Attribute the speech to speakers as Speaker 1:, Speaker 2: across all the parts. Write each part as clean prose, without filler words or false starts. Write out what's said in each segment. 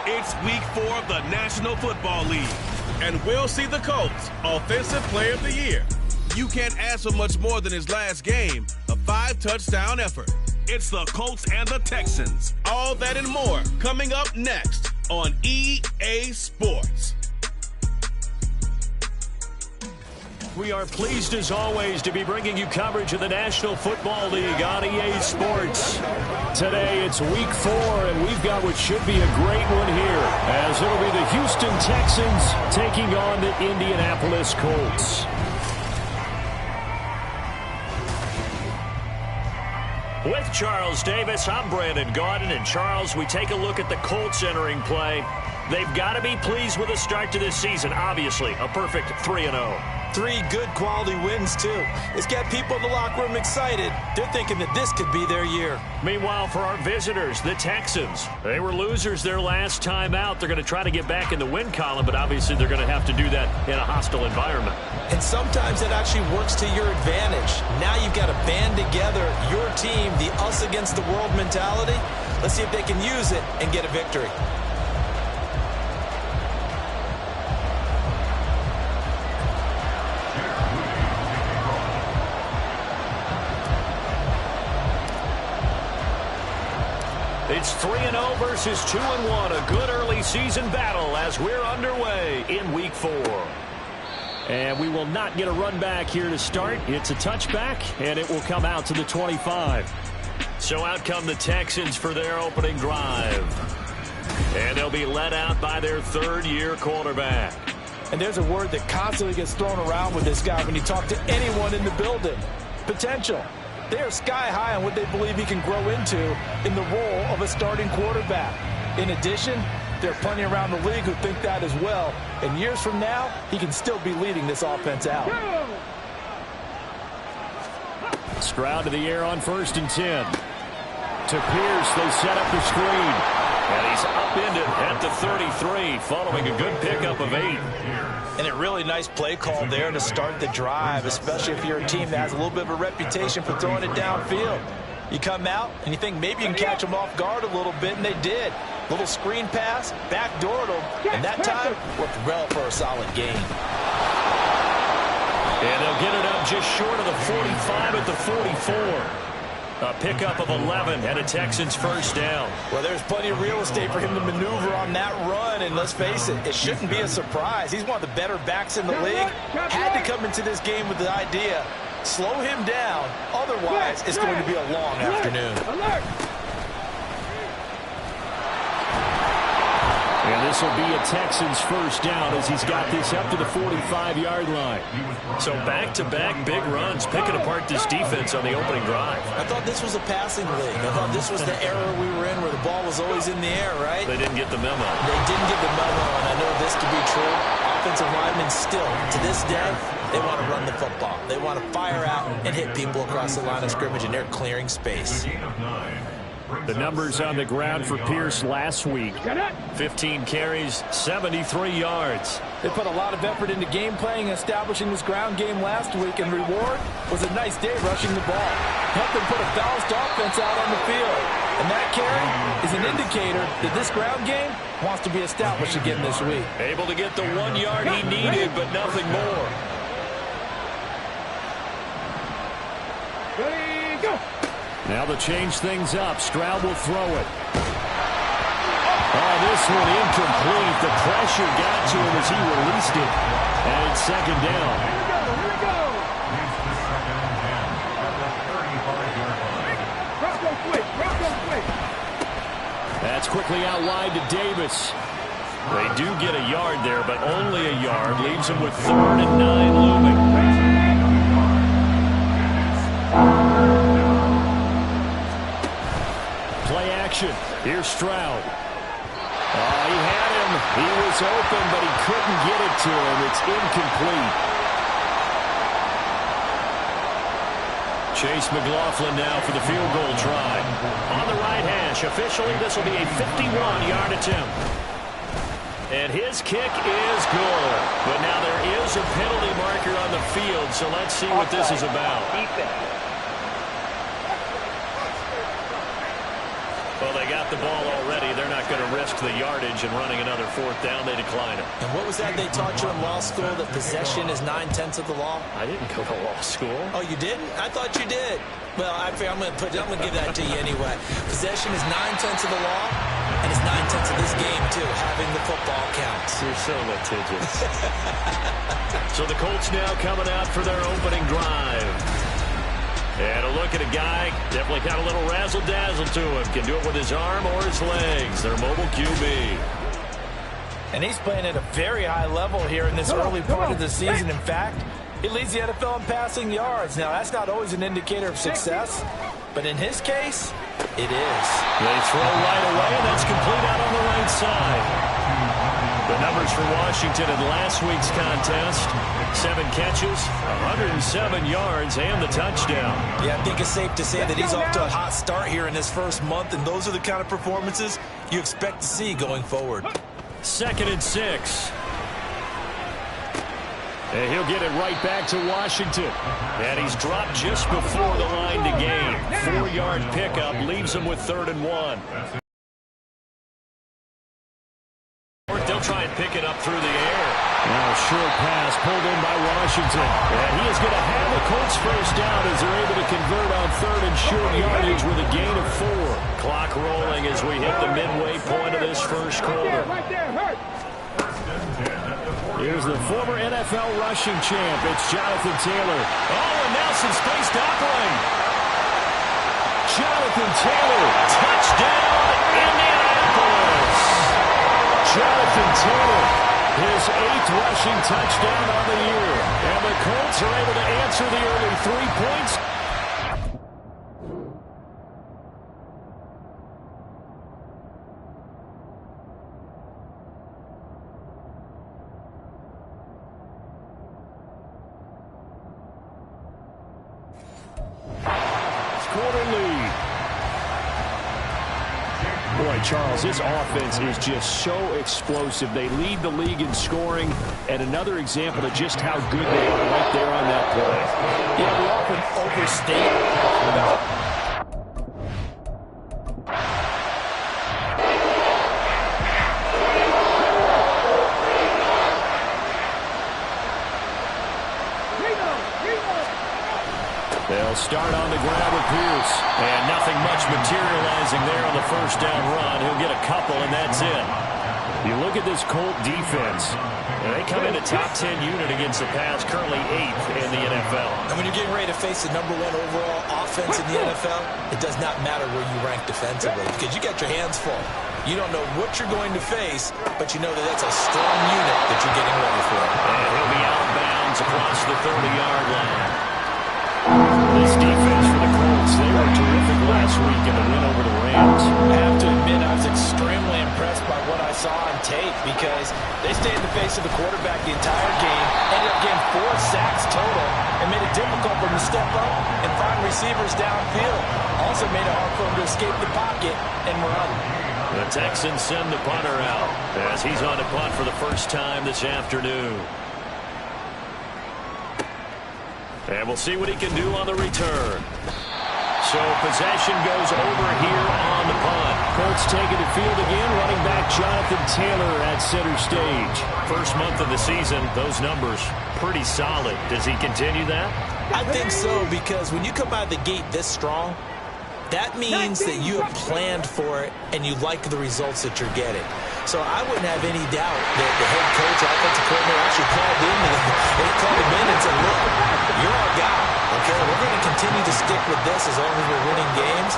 Speaker 1: It's week 4 of the National Football League, and we'll see the Colts Offensive Player of the Year. You can't ask for much more than his last game, a 5-touchdown effort. It's the Colts and the Texans. All that and more coming up next on EA Sports.
Speaker 2: We are pleased, as always, to be bringing you coverage of the National Football League on EA Sports. Today, it's Week 4, and we've got what should be a great one here, as it'll be the Houston Texans taking on the Indianapolis Colts. With Charles Davis, I'm Brandon Gaudin, and Charles, we take a look at the Colts entering play. They've got to be pleased with the start to this season. Obviously, a perfect 3-0.
Speaker 3: 3 good quality wins, too. It's got people in the locker room excited. They're thinking that this could be their year.
Speaker 2: Meanwhile, for our visitors, the Texans, they were losers their last time out. They're going to try to get back in the win column, but obviously they're going to have to do that in a hostile environment.
Speaker 3: And sometimes it actually works to your advantage. Now you've got to band together your team, the us against the world mentality. Let's see if they can use it and get a victory.
Speaker 2: It's 3-0 versus 2-1, a good early season battle as we're underway in Week 4. And we will not get a run back here to start. It's a touchback, and it will come out to the 25. So out come the Texans for their opening drive. And they'll be led out by their third-year quarterback.
Speaker 3: And there's a word that constantly gets thrown around with this guy when you talk to anyone in the building. Potential. They are sky high on what they believe he can grow into in the role of a starting quarterback. In addition, there are plenty around the league who think that as well. And years from now, he can still be leading this offense out.
Speaker 2: Stroud to the air on 1st and 10. To Pierce, they set up the screen. And he's upended at the 33, following a good pickup of 8.
Speaker 3: And a really nice play call there to start the drive, especially if you're a team that has a little bit of a reputation for throwing it downfield. You come out and you think maybe you can catch them off guard a little bit, and they did. Little screen pass, backdoored them, and that time worked well for a solid gain.
Speaker 2: And they'll get it up just short of the 45 at the 44. A pickup of 11 and a Texans first down.
Speaker 3: Well, there's plenty of real estate for him to maneuver on that run, and let's face it, it shouldn't be a surprise. He's one of the better backs in the league. Had to come into this game with the idea, slow him down, otherwise it's going to be a long afternoon.
Speaker 2: And this will be a Texans first down as he's got this up to the 45-yard line. So back-to-back big runs, picking apart this defense on the opening drive.
Speaker 3: I thought this was a passing league. I thought this was the era we were in where the ball was always in the air, right?
Speaker 2: They didn't get the memo.
Speaker 3: They didn't get the memo, and I know this to be true. Offensive linemen still, to this day, they want to run the football. They want to fire out and hit people across the line of scrimmage, and they're clearing space.
Speaker 2: The numbers on the ground for Pierce last week. 15 carries, 73 yards.
Speaker 3: They put a lot of effort into game playing and establishing this ground game last week, and reward was a nice day rushing the ball. Helped them put a balanced offense out on the field. And that carry is an indicator that this ground game wants to be established again this week.
Speaker 2: Able to get the 1 yard he needed, but nothing more.
Speaker 4: Ready, go!
Speaker 2: Now to change things up, Stroud will throw it. Oh, this one incomplete. The pressure got to him as he released it. And it's second down.
Speaker 4: Here we go!
Speaker 2: That's quickly out wide to Davis. They do get a yard there, but only a yard. Leaves him with 3rd and 9 looming. Play action. Here's Stroud. Oh, he had him. He was open, but he couldn't get it to him. It's incomplete. Chase McLaughlin now for the field goal try. On the right hash. Officially, this will be a 51-yard attempt. And his kick is good. But now there is a penalty marker on the field, so let's see what this is about. Well, they got the ball already. They're not going to risk the yardage and running another 4th down. They decline it.
Speaker 3: And what was that they taught you in law school, that possession is 9/10 of the law?
Speaker 2: I didn't go to law school.
Speaker 3: Oh, you didn't? I thought you did. Well, I'm going to give that to you anyway. Possession is 9/10 of the law, and it's 9/10 of this game, too. Having the football counts.
Speaker 2: You're so litigious. So the Colts now coming out for their opening drive. And a look at a guy, definitely got a little razzle-dazzle to him. Can do it with his arm or his legs. Their mobile QB.
Speaker 3: And he's playing at a very high level here in this early part of the season. In fact, he leads the NFL in passing yards. Now, that's not always an indicator of success, but in his case, it is.
Speaker 2: They throw right away, and that's complete out on the right side. The numbers for Washington in last week's contest: 7 catches, 107 yards, and the touchdown.
Speaker 3: Yeah, I think it's safe to say that he's off to a hot start here in his first month, and those are the kind of performances you expect to see going forward.
Speaker 2: 2nd and 6. And he'll get it right back to Washington. And he's dropped just before the line to gain. 4-yard pickup leaves him with 3rd and 1. They'll try and pick it up through the air. Now a short pass pulled in by Washington. And he is going to have the Colts first down as they're able to convert on 3rd and short yardage with a gain of 4. Clock rolling as we hit the midway point of this first quarter. Here's the former NFL rushing champ. It's Jonathan Taylor. Oh, and now some space to operate. Jonathan Taylor, touchdown, Indianapolis. Jonathan Taylor, his 8th rushing touchdown on the year. And the Colts are able to answer the early 3 points. Boy, Charles, this offense is just so explosive. They lead the league in scoring, and another example of just how good they are right there on that play.
Speaker 3: Yeah, we often overstate
Speaker 2: They'll start on the ground with Pierce. And nothing much materializing there on the first down run. He'll get a couple, and that's it. You look at this Colt defense, and they come in a top 10 unit against the pass, currently 8th in the NFL.
Speaker 3: And when you're getting ready to face the #1 overall offense in the NFL, it does not matter where you rank defensively because you got your hands full. You don't know what you're going to face, but you know that that's a strong unit that you're getting ready for.
Speaker 2: And he'll be out of bounds across the 30-yard line. This defense for the Colts, they were terrific last week in the win over the Rams.
Speaker 3: I have to admit, I was extremely impressed by what I saw on tape because they stayed in the face of the quarterback the entire game, ended up getting 4 sacks total, and made it difficult for him to step up and find receivers downfield. Also made it hard for him to escape the pocket and run.
Speaker 2: The Texans send the punter out as he's on to punt for the first time this afternoon. And we'll see what he can do on the return. So possession goes over here on the punt. Colts taking the field again, running back Jonathan Taylor at center stage. First month of the season, those numbers pretty solid. Does he continue that?
Speaker 3: I think so, because when you come out of the gate this strong, that means that you have planned for it and you like the results that you're getting. So I wouldn't have any doubt that the head coach, offensive coordinator, actually called him in and said, look, you're our guy. Okay, we're going to continue to stick with this as long as we're winning games.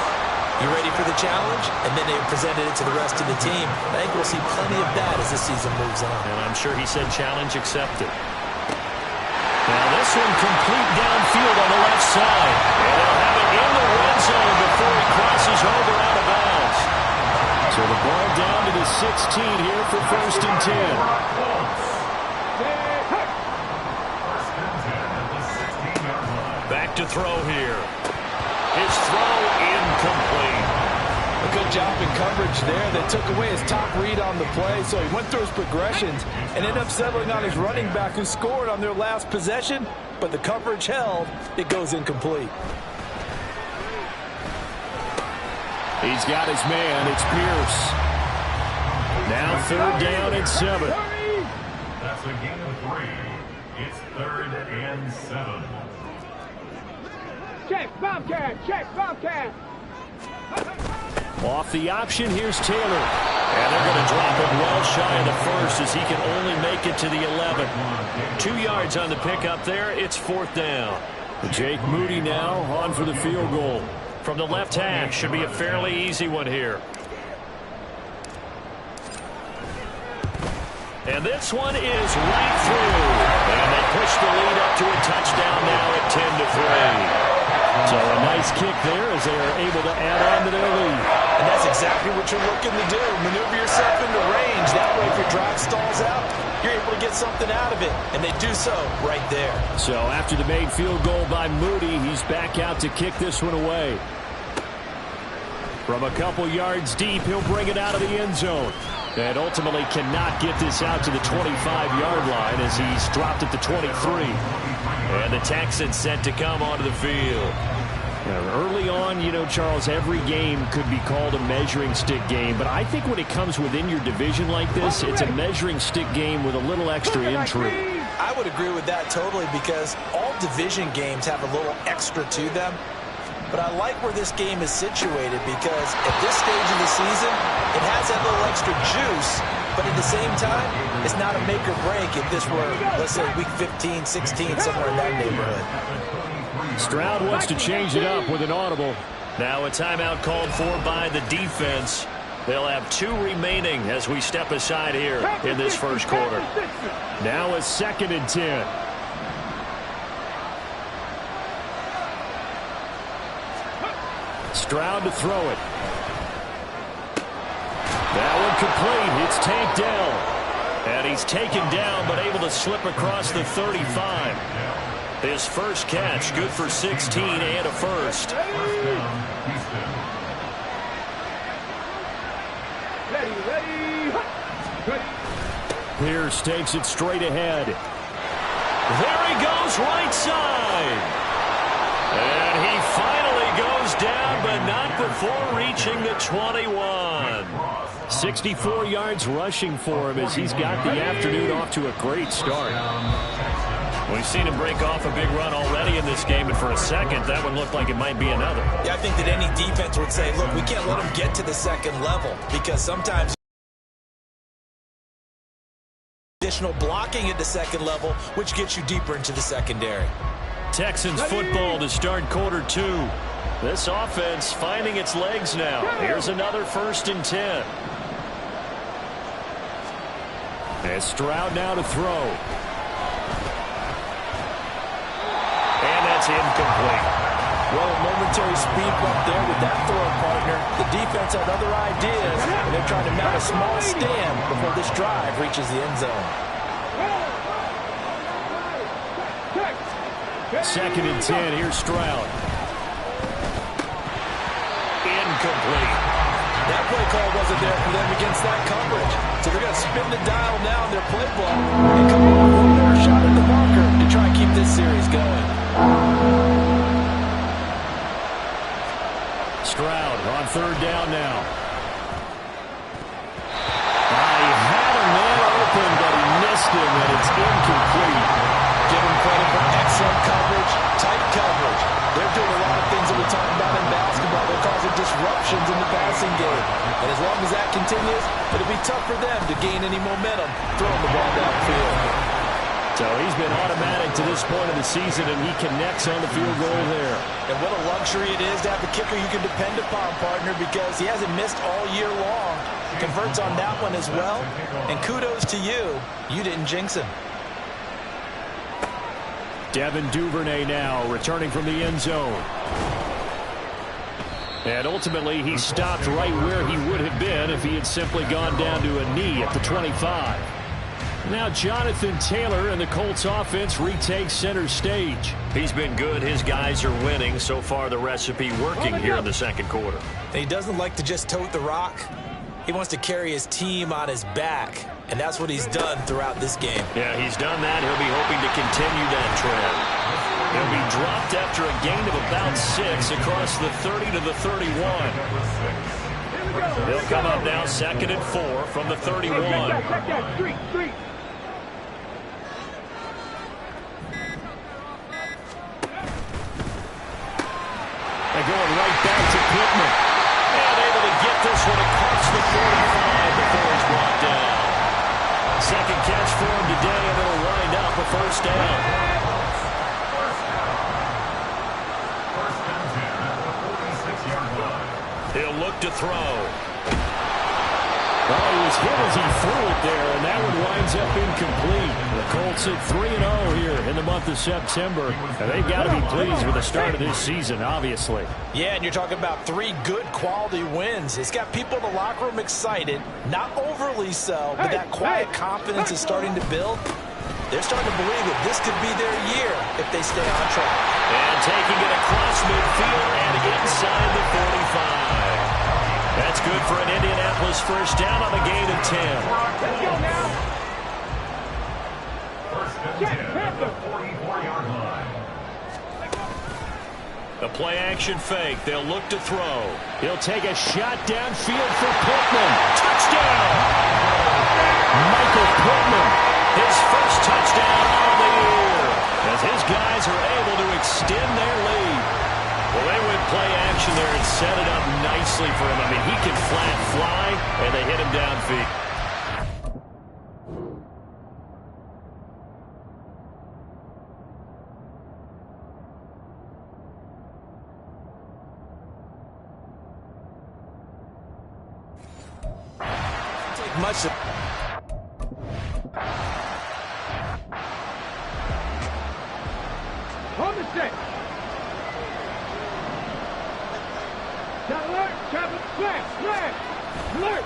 Speaker 3: You ready for the challenge? And then they presented it to the rest of the team. I think we'll see plenty of that as the season moves on.
Speaker 2: And I'm sure he said challenge accepted. Now this one complete downfield on the left side. And they'll have it in the red zone before he crosses over out of bounds. So the ball down to the 16 here for 1st and 10. Back to throw here. His throw incomplete.
Speaker 3: A good job in coverage there. They took away his top read on the play, so he went through his progressions and ended up settling on his running back who scored on their last possession, but the coverage held. It goes incomplete.
Speaker 2: He's got his man. It's Pierce. Now 3rd down and 7.
Speaker 4: That's a gain of 3. It's 3rd and 7.
Speaker 5: Check, Bobcat, check, Bobcat.
Speaker 2: Off the option, here's Taylor. And they're going to drop him well shy of the 1st as he can only make it to the 11. 2 yards on the pickup there. It's 4th down. Jake Moody now on for the field goal. From the left hash, should be a fairly easy one here. And this one is right through. And they push the lead up to a touchdown now at 10-3. So a nice kick there as they are able to add on to their lead.
Speaker 3: And that's exactly what you're looking to do. Maneuver yourself into range. That way if your drive stalls out, you're able to get something out of it. And they do so right there.
Speaker 2: So after the made field goal by Moody, he's back out to kick this one away. From a couple yards deep, he'll bring it out of the end zone. And ultimately cannot get this out to the 25-yard line as he's dropped at the 23. And the Texans set to come onto the field. Early on, you know, Charles, every game could be called a measuring stick game. But I think when it comes within your division like this, it's a measuring stick game with a little extra intrigue.
Speaker 3: I would agree with that totally because all division games have a little extra to them. But I like where this game is situated because at this stage of the season, it has that little extra juice. But at the same time, it's not a make or break if this were, let's say, week 15, 16, somewhere in that neighborhood.
Speaker 2: Stroud wants to change it up with an audible. Now a timeout called for by the defense. They'll have 2 remaining as we step aside here in this first quarter. Now a 2nd and 10. Stroud to throw it. That one complete. It's tanked down. And he's taken down but able to slip across the 35. His first catch, good for 16 and a first. Pierce takes it straight ahead. There he goes right side. And he finally goes down, but not before reaching the 21. 64 yards rushing for him as he's got the afternoon off to a great start. We've seen him break off a big run already in this game, and for a second, that one looked like it might be another.
Speaker 3: Yeah, I think that any defense would say, look, we can't let him get to the second level because sometimes additional blocking at the second level, which gets you deeper into the secondary.
Speaker 2: Texans football to start quarter 2. This offense finding its legs now. Here's another 1st and 10. And Stroud now to throw. And that's incomplete.
Speaker 3: Well, a momentary speed bump there with that throw, partner. The defense had other ideas, and they're trying to mount a small stand before this drive reaches the end zone.
Speaker 2: 2nd and 10. Here's Stroud. Incomplete.
Speaker 3: That play call wasn't there for them against that coverage. So they're going to spin the dial now in their play ball and come up with one more shot at the marker to try and keep this series going.
Speaker 2: Stroud on 3rd down now. He had a man open, but he missed him, and it's incomplete.
Speaker 3: Give him credit for excellent coverage, tight coverage. They're doing a lot of things that we talk about in basketball. They're causing disruptions in the passing game. And as long as that continues, it'll be tough for them to gain any momentum throwing the ball downfield.
Speaker 2: So he's been automatic to this point of the season, and he connects on the field goal there.
Speaker 3: And what a luxury it is to have a kicker you can depend upon, partner, because he hasn't missed all year long. Converts on that one as well. And kudos to you. You didn't jinx him.
Speaker 2: Devin Duvernay now returning from the end zone. And ultimately, he stopped right where he would have been if he had simply gone down to a knee at the 25. Now Jonathan Taylor and the Colts offense retakes center stage. He's been good. His guys are winning. So far, the recipe working here in the second quarter.
Speaker 3: And he doesn't like to just tote the rock. He wants to carry his team on his back. And that's what he's done throughout this game.
Speaker 2: Yeah, he's done that. He'll be hoping to continue that trend. He'll be dropped after a gain of about 6 across the 30 to the 31. He'll come up now 2nd and 4 from the 31.
Speaker 5: Check that, street.
Speaker 2: They're going right back to Pittman. And able to get this one across the 45 before he's brought down. Second catch for him today, and it'll wind up a first down.
Speaker 4: First and 10 at the 46-yard line.
Speaker 2: He'll look to throw. Well, he was hit as he threw it there, and that one winds up incomplete. The Colts at 3-0 here in the month of September, and they've got to be pleased with the start of this season, obviously.
Speaker 3: Yeah, and you're talking about 3 good quality wins. It's got people in the locker room excited, not overly so, but that quiet confidence is starting to build. They're starting to believe that this could be their year if they stay on track.
Speaker 2: And taking it across midfield and inside the 45. That's good for an Indianapolis first down on a gain of 10.
Speaker 5: Let's go now.
Speaker 4: First and 10 at the 44-yard line.
Speaker 2: The play action fake. They'll look to throw. He'll take a shot downfield for Pittman. Touchdown! Michael Pittman, his first touchdown of the year, as his guys are able to extend their lead. Well, they went play action there and set it up nicely for him. I mean, he can flat fly, and they hit him downfield.
Speaker 3: Take much of
Speaker 5: On the set. Alert, Trevor, flash, alert.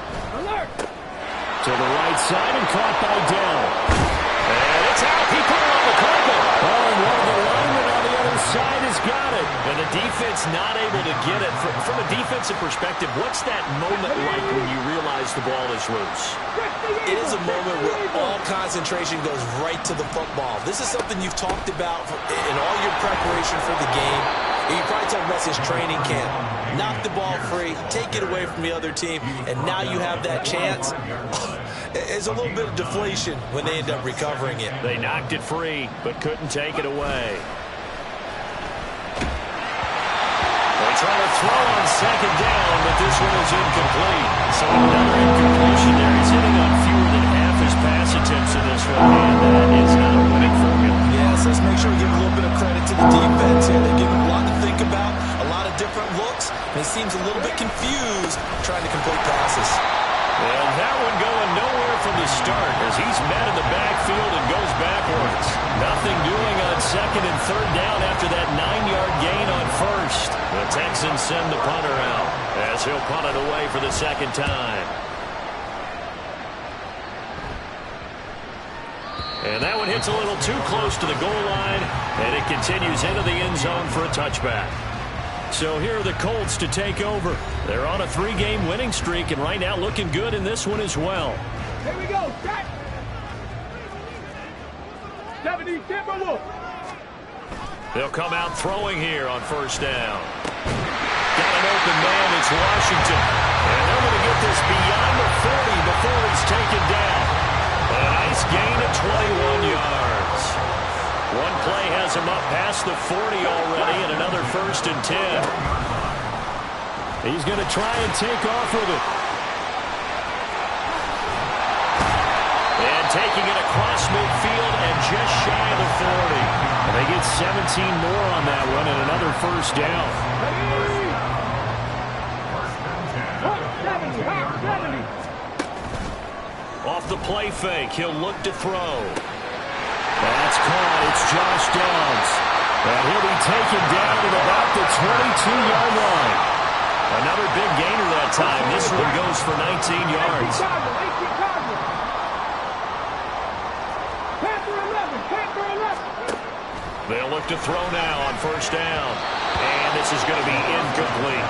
Speaker 2: To the right side and caught by Dell. And it's out. He put it on the carpet. Oh, and one of the linemen on the other side has got it. And the defense not able to get it. From a defensive perspective, what's that moment like when you realize the ball is loose?
Speaker 3: It is a moment where all concentration goes right to the football. This is something you've talked about in all your preparation for the game. You probably talked about this training camp. Knock the ball free, take it away from the other team, and now you have that chance. There's a little bit of deflation when they end up recovering it.
Speaker 2: They knocked it free, but couldn't take it away. They try to throw on second down, but this one is incomplete. So another incompletion there. He's hitting on fewer than half his pass attempts in this one, and that is not a winning formula.
Speaker 3: Yes, let's make sure we give a little bit of credit to the defense here. They give him a lot to think about, a lot of different looks, and he seems a little bit confused trying to complete passes.
Speaker 2: And that one going nowhere from the start as he's met in the backfield and goes backwards. Nothing doing on second and third down after that 9-yard gain on first. The Texans send the punter out as he'll punt it away for the second time. And that one hits a little too close to the goal line, and it continues into the end zone for a touchback. So here are the Colts to take over. They're on a 3-game winning streak, and right now looking good in this one as well.
Speaker 5: Here we go, set. 70 Timberwolves.
Speaker 2: They'll come out throwing here on first down. Got an open man, it's Washington. And they're going to get this beyond the 40 before he's taken down. A nice gain of 21 yards. One play has him up past the 40 already, and another first and 10. He's going to try and take off with it. And taking it across midfield and just shy of the 40. And they get 17 more on that one and another first down.
Speaker 5: 70.
Speaker 2: Off the play fake, he'll look to throw. That's caught. It's Josh Downs. And he'll be taken down at about the 22-yard line. Another big gainer that time. This one goes for 19 yards. They'll look to throw now on first down. And this is going to be incomplete.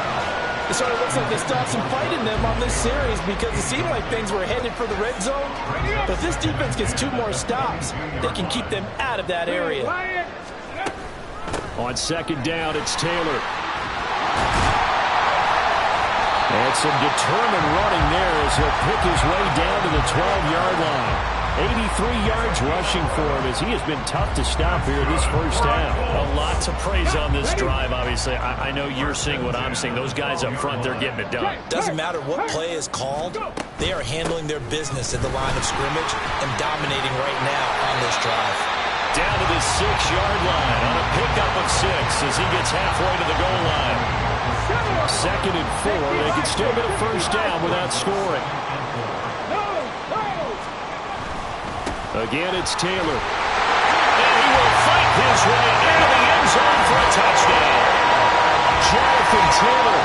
Speaker 3: It sort of looks like they stopped some fight in them on this series because it seemed like things were headed for the red zone. But this defense gets 2 more stops. They can keep them out of that area.
Speaker 2: On second down, it's Taylor. And some determined running there as he'll pick his way down to the 12-yard line. 83 yards rushing for him as he has been tough to stop here this first half.
Speaker 6: A lot to praise on this drive, obviously. I know you're seeing what I'm seeing. Those guys up front, they're getting it done.
Speaker 3: Doesn't matter what play is called. They are handling their business at the line of scrimmage and dominating right now on this drive.
Speaker 2: Down to the 6-yard line on a pickup of 6 as he gets halfway to the goal line. 2nd and 4. They can still get a first down without scoring. Again, it's Taylor. And he will fight his way into the end zone for a touchdown. Jonathan Taylor,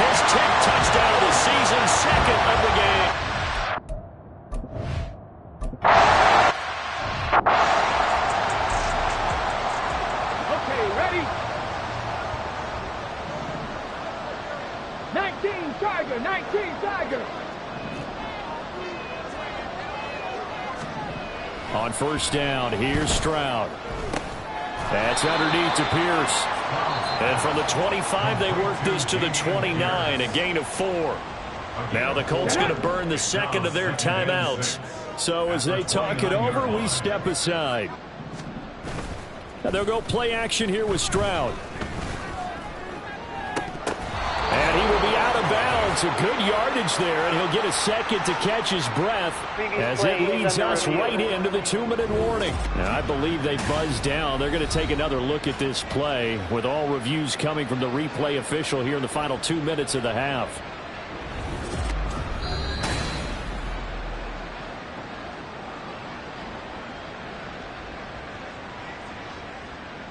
Speaker 2: his 10th touchdown of the season, 2nd of the game.
Speaker 5: Okay, ready? 19 Tiger, 19 Tiger.
Speaker 2: On first down, here's Stroud. That's underneath to Pierce. And from the 25, they work this to the 29, a gain of 4. Now the Colts going to burn the 2nd of their timeouts. So as they talk it over, we step aside. Now they'll go play action here with Stroud. And he will be out of bounds. A good yardage there, and he'll get a second to catch his breath as it leads us right into the 2-minute warning. Now, I believe they buzzed down. They're going to take another look at this play with all reviews coming from the replay official here in the final 2 minutes of the half.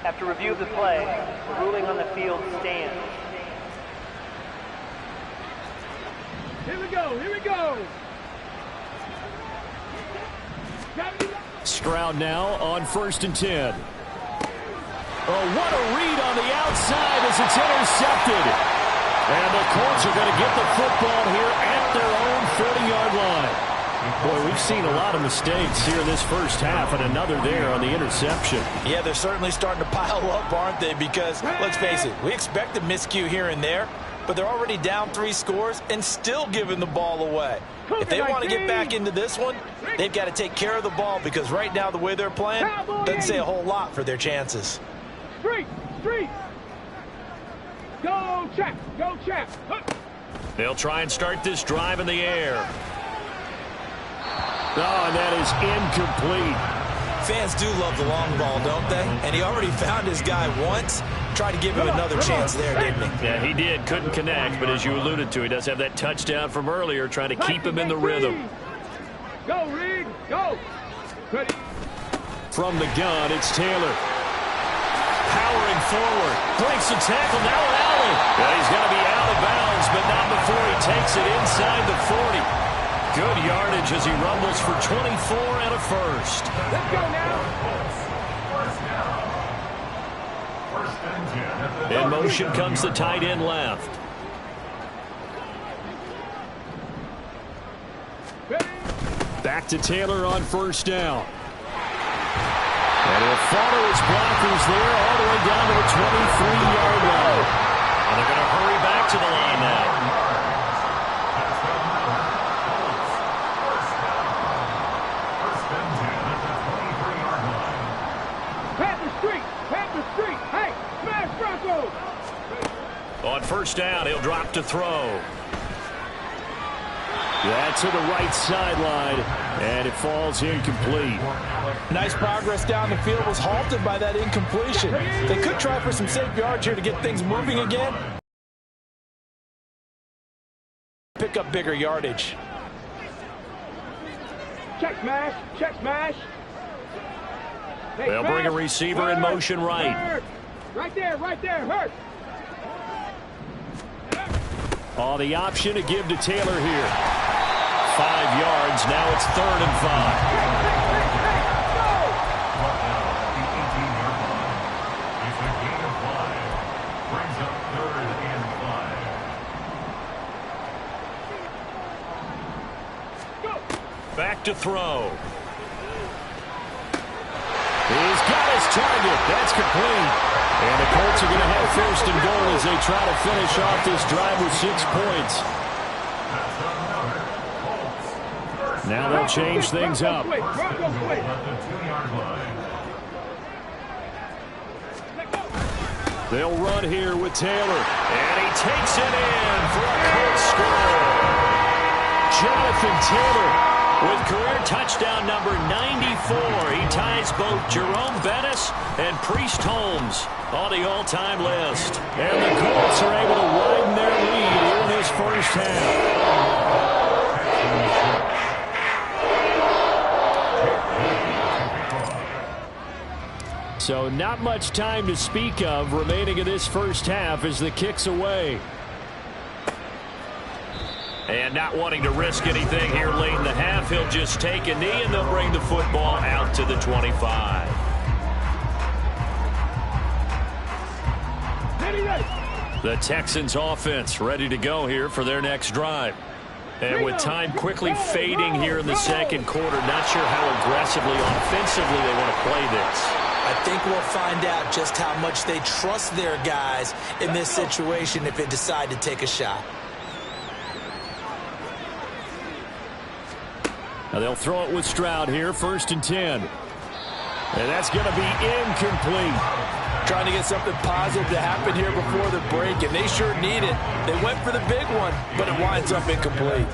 Speaker 7: After review of the play, the ruling on the field stands.
Speaker 5: Here we go, here we go.
Speaker 2: Stroud now on 1st and 10. Oh, what a read on the outside as it's intercepted. And the Colts are going to get the football here at their own 40-yard line. Boy, we've seen a lot of mistakes here in this first half, and another there on the interception.
Speaker 3: Yeah, they're certainly starting to pile up, aren't they? Because, let's face it, we expect a miscue here and there, but they're already down 3 scores and still giving the ball away. If they want to get back into this one, they've got to take care of the ball because right now the way they're playing doesn't say a whole lot for their chances.
Speaker 5: Street, street. Go, Chap, go, Chap.
Speaker 2: They'll try and start this drive in the air. Oh, and that is incomplete.
Speaker 3: Fans do love the long ball, don't they? And he already found his guy once. Tried to give him another chance there, didn't he?
Speaker 2: Yeah, he did. Couldn't connect, but as you alluded to, he does have that touchdown from earlier, trying to keep him in the rhythm.
Speaker 5: Go, Reed, go. Ready.
Speaker 2: From the gun, it's Taylor. Powering forward. Breaks the tackle. Now an alley. Well, he's going to be out of bounds, but not before he takes it inside the 40. Good yardage as he rumbles for 24 and a first.
Speaker 5: Let's go now.
Speaker 2: In motion comes the tight end left. Back to Taylor on first down. And he'll follow his blockers there all the way down to the 23-yard line. And they're going to hurry back to the line now. On first down, he'll drop to throw. That's to the right sideline, and it falls incomplete.
Speaker 3: Nice progress down the field, was halted by that incompletion. They could try for some safe yards here to get things moving again. Pick up bigger yardage.
Speaker 5: Check smash, check smash. Hey,
Speaker 2: They'll bring a receiver in motion right.
Speaker 5: Hurt. Right there, hurt.
Speaker 2: Oh, the option to give to Taylor here. 5 yards, now it's 3rd and 5. Back to throw. He's got his target. That's complete. And the Colts are going to have first and goal as they try to finish off this drive with 6 points. Now they'll change things up. They'll run here with Taylor. And he takes it in for a Colts score. Jonathan Taylor with career touchdown number 94. He ties both Jerome Bettis and Priest Holmes on the all-time list. And the Colts are able to widen their lead here in this first half. So not much time to speak of remaining in this first half as the kick's away. And not wanting to risk anything here late in the half, he'll just take a knee and they'll bring the football out to the 25. The Texans offense ready to go here for their next drive. And with time quickly fading here in the second quarter, not sure how aggressively, offensively they want to play this.
Speaker 3: I think we'll find out just how much they trust their guys in this situation if they decide to take a shot.
Speaker 2: Now they'll throw it with Stroud here, 1st and 10. And that's going to be incomplete.
Speaker 3: Trying to get something positive to happen here before the break, and they sure need it. They went for the big one, but it winds up incomplete.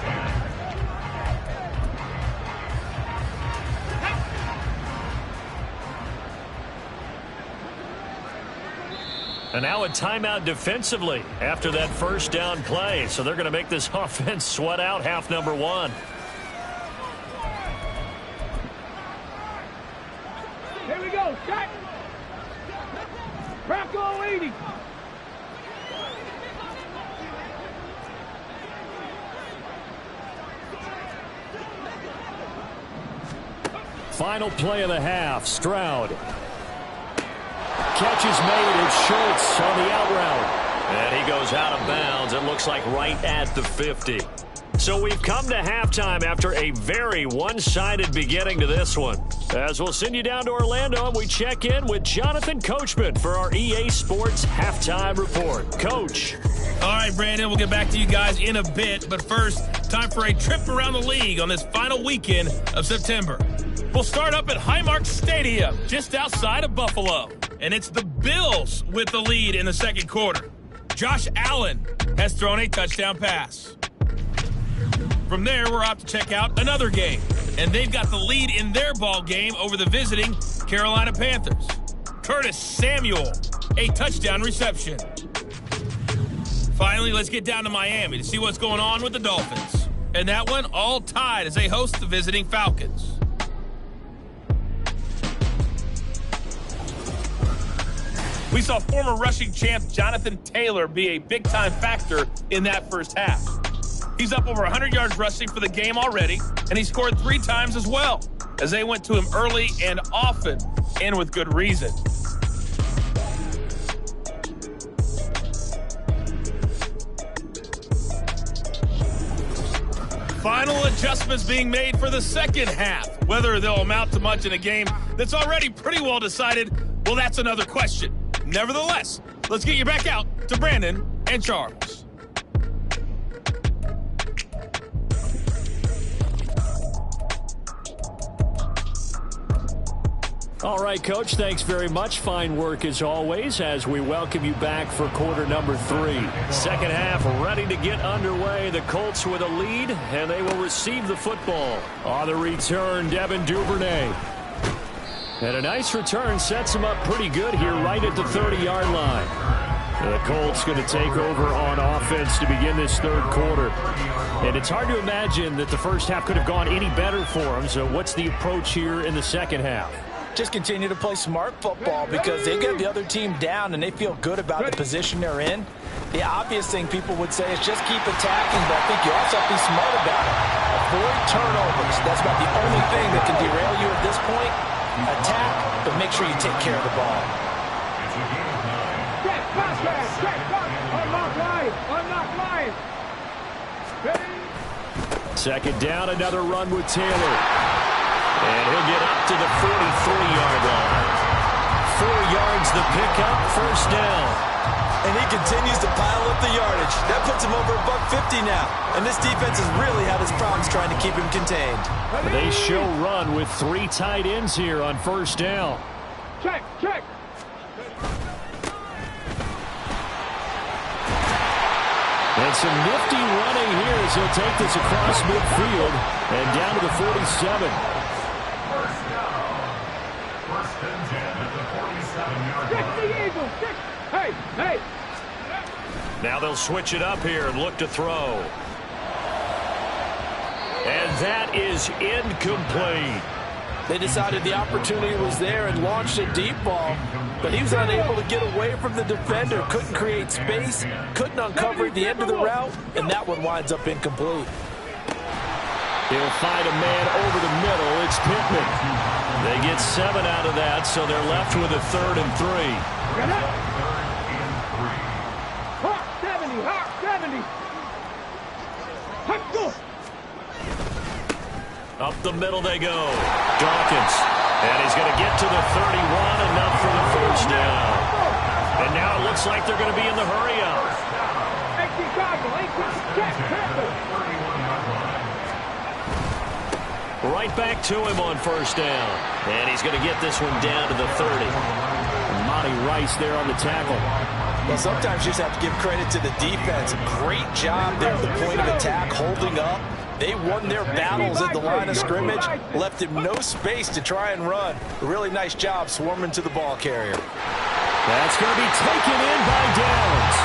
Speaker 2: And now a timeout defensively after that first down play. So they're going to make this offense sweat out half number 1.
Speaker 5: Here we go, set. Bronco 80.
Speaker 2: Final play of the half, Stroud. Catch is made. It's Schultz on the out route. And he goes out of bounds. It looks like right at the 50. So we've come to halftime after a very one-sided beginning to this one. As we'll send you down to Orlando, and we check in with Jonathan Coachman for our EA Sports Halftime Report. Coach.
Speaker 8: All right, Brandon, we'll get back to you guys in a bit. But first, time for a trip around the league on this final weekend of September. We'll start up at Highmark Stadium, just outside of Buffalo. And it's the Bills with the lead in the second quarter. Josh Allen has thrown a touchdown pass. From there, we're out to check out another game. And they've got the lead in their ball game over the visiting Carolina Panthers. Curtis Samuel, a touchdown reception. Finally, let's get down to Miami to see what's going on with the Dolphins. And that one all tied as they host the visiting Falcons. We saw former rushing champ Jonathan Taylor be a big-time factor in that first half. He's up over 100 yards rushing for the game already, and he scored 3 times as well, as they went to him early and often, and with good reason. Final adjustments being made for the second half. Whether they'll amount to much in a game that's already pretty well decided, well, that's another question. Nevertheless, let's get you back out to Brandon and Charles.
Speaker 2: All right, Coach, thanks very much. Fine work as always as we welcome you back for quarter number 3. Second half ready to get underway. The Colts with a lead, and they will receive the football. On the return, Devin Duvernay. And a nice return sets him up pretty good here right at the 30-yard line. The Colts going to take over on offense to begin this third quarter. And it's hard to imagine that the first half could have gone any better for them. So what's the approach here in the second half?
Speaker 3: Just continue to play smart football because they get the other team down and they feel good about the position they're in. The obvious thing people would say is just keep attacking, but I think you also have to be smart about it. Avoid turnovers. That's about the only thing that can derail you at this point. Attack, but make sure you take care of the ball.
Speaker 5: Check, pass, check, unlock line, unlock line. Ready?
Speaker 2: Second down, another run with Taylor. And he'll get up to the 43-yard line. yards the pickup, first down.
Speaker 3: And he continues to pile up the yardage. That puts him over $150 now. And this defense has really had its problems trying to keep him contained.
Speaker 2: They show run with 3 tight ends here on first down.
Speaker 5: Check, check.
Speaker 2: And some nifty running here as he'll take this across midfield and down to the 47.
Speaker 4: First down. First and 10 at the 47-yard line.
Speaker 5: Check the Eagles. Check. Hey, hey.
Speaker 2: Now they'll switch it up here and look to throw. And that is incomplete.
Speaker 3: They decided the opportunity was there and launched a deep ball, but he was unable to get away from the defender, couldn't create space, couldn't uncover at the end of the route, and that one winds up incomplete.
Speaker 2: He'll find a man over the middle. It's Pittman. They get 7 out of that, so they're left with a 3rd and 3.
Speaker 5: Hawk 70, Hawk 70. Hawk, go.
Speaker 2: Up the middle they go. Dawkins. And he's going to get to the 31, enough for the first down. And now it looks like they're going to be in the hurry-up.
Speaker 5: 18 Cardinal, 18, check, Panther.
Speaker 2: Right back to him on first down. And he's going to get this one down to the 30. And Monty Rice there on the tackle.
Speaker 3: Well, sometimes you just have to give credit to the defense. Great job there at the point of attack, holding up. They won their battles at the line of scrimmage, left him no space to try and run. A really nice job swarming to the ball carrier.
Speaker 2: That's going to be taken in by Downs.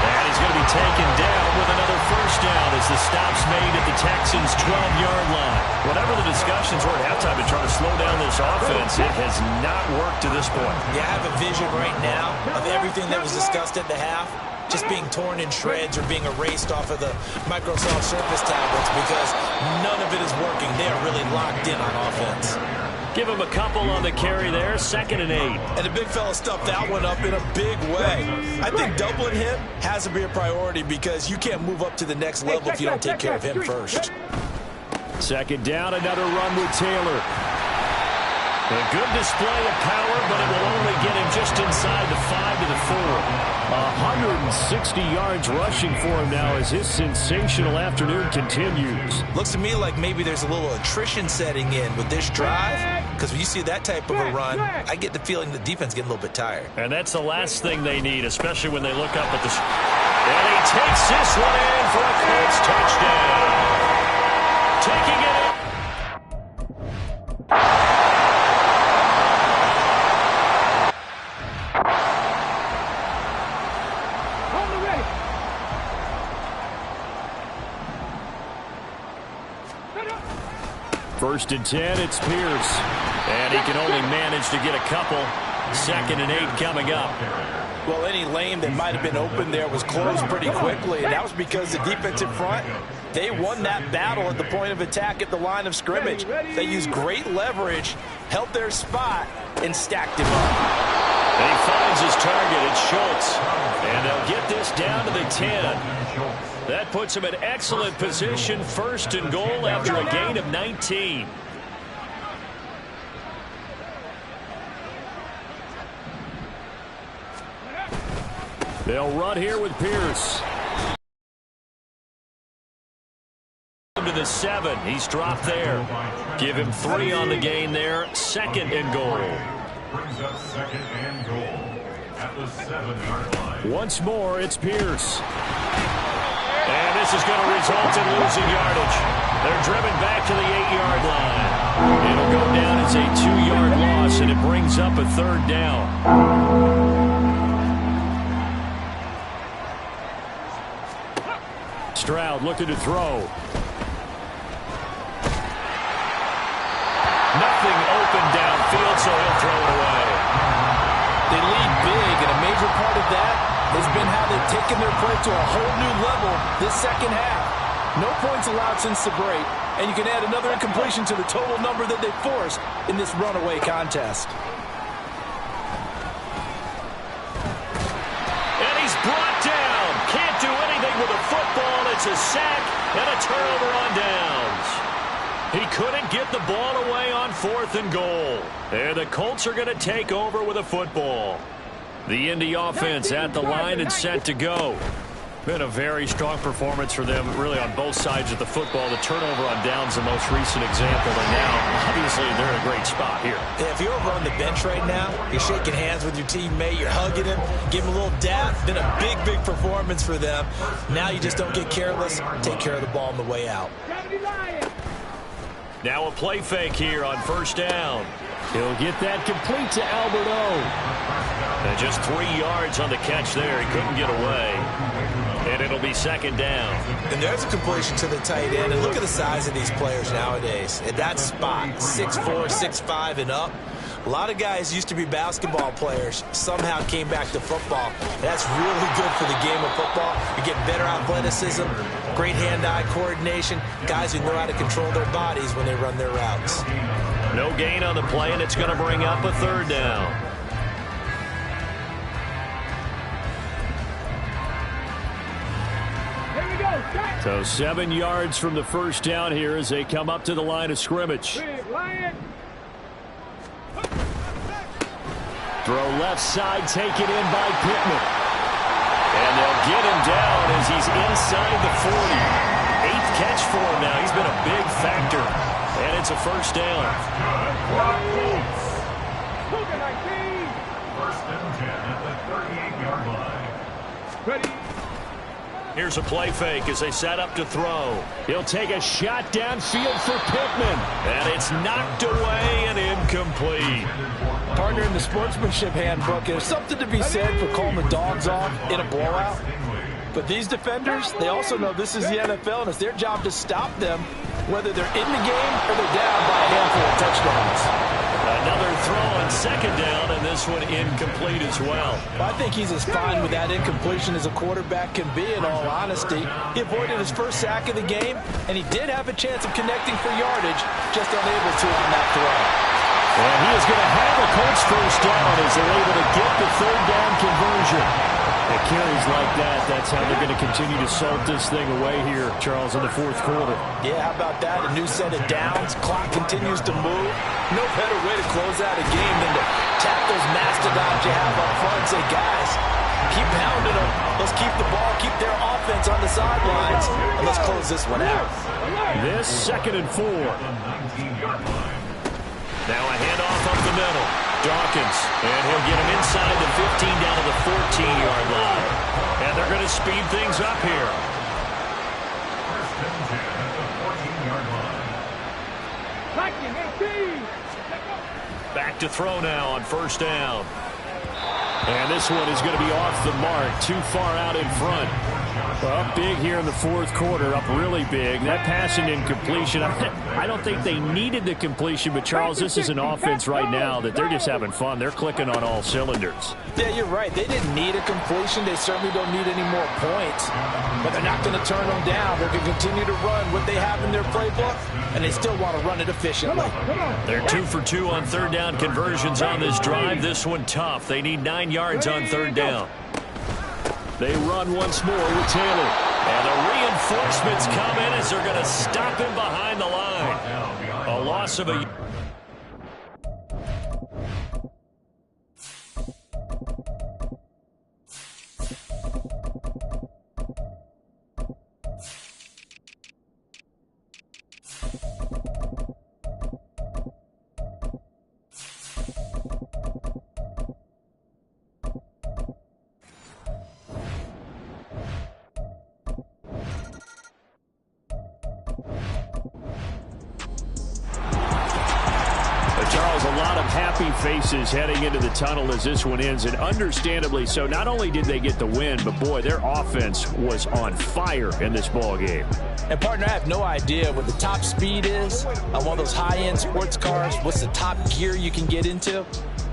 Speaker 2: And he's going to be taken down with another first down as the stop's made at the Texans' 12-yard line. Whatever the discussions were at halftime to try to slow down this offense, it has not worked to this point.
Speaker 3: Yeah, I have a vision right now of everything that was discussed at the half just being torn in shreds or being erased off of the Microsoft Surface tablets because none of it is working. They are really locked in on offense.
Speaker 2: Give him a couple on the carry there, 2nd and 8.
Speaker 3: And the big fella stuffed that one up in a big way. I think doubling him has to be a priority because you can't move up to the next level if you don't take care of him first.
Speaker 2: 2nd down, another run with Taylor. A good display of power, but it will only get him just inside the 5 to the 4. 160 yards rushing for him now as his sensational afternoon continues.
Speaker 3: Looks to me like maybe there's a little attrition setting in with this drive, because when you see that type of a run, I get the feeling the defense getting a little bit tired.
Speaker 2: And that's the last thing they need, especially when they look up at the... And he takes this one in for a Colts touchdown. Taking it in. First and 10, it's Pierce. And he can only manage to get a couple. 2nd and 8 coming up.
Speaker 3: Well, any lane that might have been open there was closed pretty quickly, and that was because the defensive front, they won that battle at the point of attack at the line of scrimmage. They used great leverage, held their spot, and stacked him up.
Speaker 2: And he finds his target. It's Schultz. And they'll get this down to the 10. That puts him in excellent position, 1st and goal after a gain of 19. They'll run here with Pierce. To the 7. He's dropped there. Give him 3 on the gain there. 2nd and goal.
Speaker 4: Brings up 2nd and goal at the 7-yard line.
Speaker 2: Once more, it's Pierce. And this is going to result in losing yardage. They're driven back to the 8-yard line. It'll go down as a 2-yard loss, and it brings up a 3rd down. Stroud looking to throw. Nothing open downfield, so he'll throw it away.
Speaker 3: They lead big, and a major part of that has been how they've taken their play to a whole new level this second half. No points allowed since the break, and you can add another incompletion to the total number that they forced in this runaway contest.
Speaker 2: And he's brought down. Can't do anything with a football. It's a sack and a turnover on downs. He couldn't get the ball away on 4th and goal. And the Colts are going to take over with a football. The Indy offense at the line and set to go.
Speaker 6: Been a very strong performance for them, really, on both sides of the football. The turnover on downs, the most recent example, and now, obviously, they're in a great spot here.
Speaker 3: Yeah, if you're over on the bench right now, you're shaking hands with your teammate, you're hugging him, give him a little dap. Been a big, big performance for them. Now you just don't get careless. Take care of the ball on the way out.
Speaker 2: Now a play fake here on 1st down.
Speaker 6: He'll get that complete to Alberto.
Speaker 2: And just 3 yards on the catch there. He couldn't get away. And it'll be 2nd down.
Speaker 3: And there's a completion to the tight end. And look at the size of these players nowadays. At that spot, 6'4", 6'5", and up. A lot of guys used to be basketball players, somehow came back to football. That's really good for the game of football. You get better athleticism, great hand-eye coordination, guys who know how to control their bodies when they run their routes.
Speaker 2: No gain on the play, and it's going to bring up a 3rd down.
Speaker 6: So 7 yards from the 1st down here as they come up to the line of scrimmage. Throw left side, taken in by Pittman.
Speaker 2: And they'll get him down as he's inside the 40. 8th catch for him now. He's been a big factor. And it's a 1st down.
Speaker 4: 1st and 10 at the 38-yard line.
Speaker 5: Ready.
Speaker 2: Here's a play fake as they set up to throw.
Speaker 6: He'll take a shot downfield for Pittman.
Speaker 2: And it's knocked away and incomplete.
Speaker 3: Partner, in the sportsmanship handbook, there's something to be said for calling the dogs off in a blowout. But these defenders, they also know this is the NFL, and it's their job to stop them, whether they're in the game or they're down by a handful of touchdowns.
Speaker 2: Another throw on 2nd down, and this one incomplete as well.
Speaker 3: I think he's as fine with that incompletion as a quarterback can be, in all honesty. He avoided his 1st sack of the game, and he did have a chance of connecting for yardage, just unable to on that throw.
Speaker 6: And he is going to have a Colts 1st down as they're able to get the 3rd down conversion. At carries like that, that's how they're going to continue to salt this thing away here, Charles, in the 4th quarter.
Speaker 3: Yeah, how about that? A new set of downs. Clock continues to move. No better way to close out a game than to tap those mastodons you have up front and say, guys, keep pounding them. Let's keep the ball, keep their offense on the sidelines, and let's close this one out.
Speaker 6: This 2nd and 4.
Speaker 2: Now a handoff up the middle. Dawkins, and he'll get him inside the 15 down to the 14-yard line. And they're going to speed things up here.
Speaker 4: 1st and 10 at the 14-yard line.
Speaker 2: Back to throw now on 1st down.
Speaker 6: And this one is going to be off the mark, too far out in front. Up big here in the 4th quarter, up really big. That passing incompletion, I don't think they needed the completion, but Charles, this is an offense right now that they're just having fun. They're clicking on all cylinders.
Speaker 3: Yeah, you're right. They didn't need a completion. They certainly don't need any more points. But they're not going to turn them down. They're going to continue to run what they have in their playbook, and they still want to run it efficiently.
Speaker 2: They're 2 for 2 on 3rd down conversions on this drive. This one tough. They need 9 yards on 3rd down.
Speaker 6: They run once more with Taylor.
Speaker 2: And the reinforcements come in as they're going to stop him behind the line. A loss of a...
Speaker 6: Charles, a lot of happy faces heading into the tunnel as this one ends, and understandably so. Not only did they get the win, but boy, their offense was on fire in this ball game.
Speaker 3: And partner, I have no idea what the top speed is on one of those high-end sports cars. What's the top gear you can get into?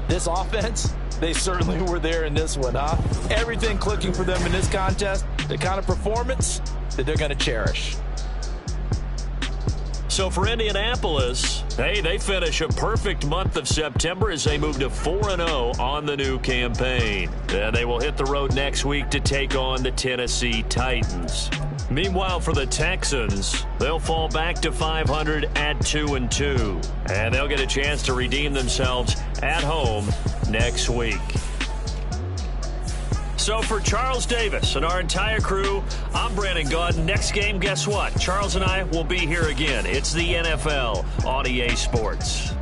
Speaker 3: This offense, they certainly were there in this one, huh? Everything clicking for them in this contest, the kind of performance that they're going to cherish.
Speaker 2: So for Indianapolis, hey, they finish a perfect month of September as they move to 4-0 on the new campaign. Then they will hit the road next week to take on the Tennessee Titans. Meanwhile, for the Texans, they'll fall back to 500 at 2-2. And they'll get a chance to redeem themselves at home next week. So for Charles Davis and our entire crew, I'm Brandon Gaudin. Next game, guess what? Charles and I will be here again. It's the NFL on EA Sports.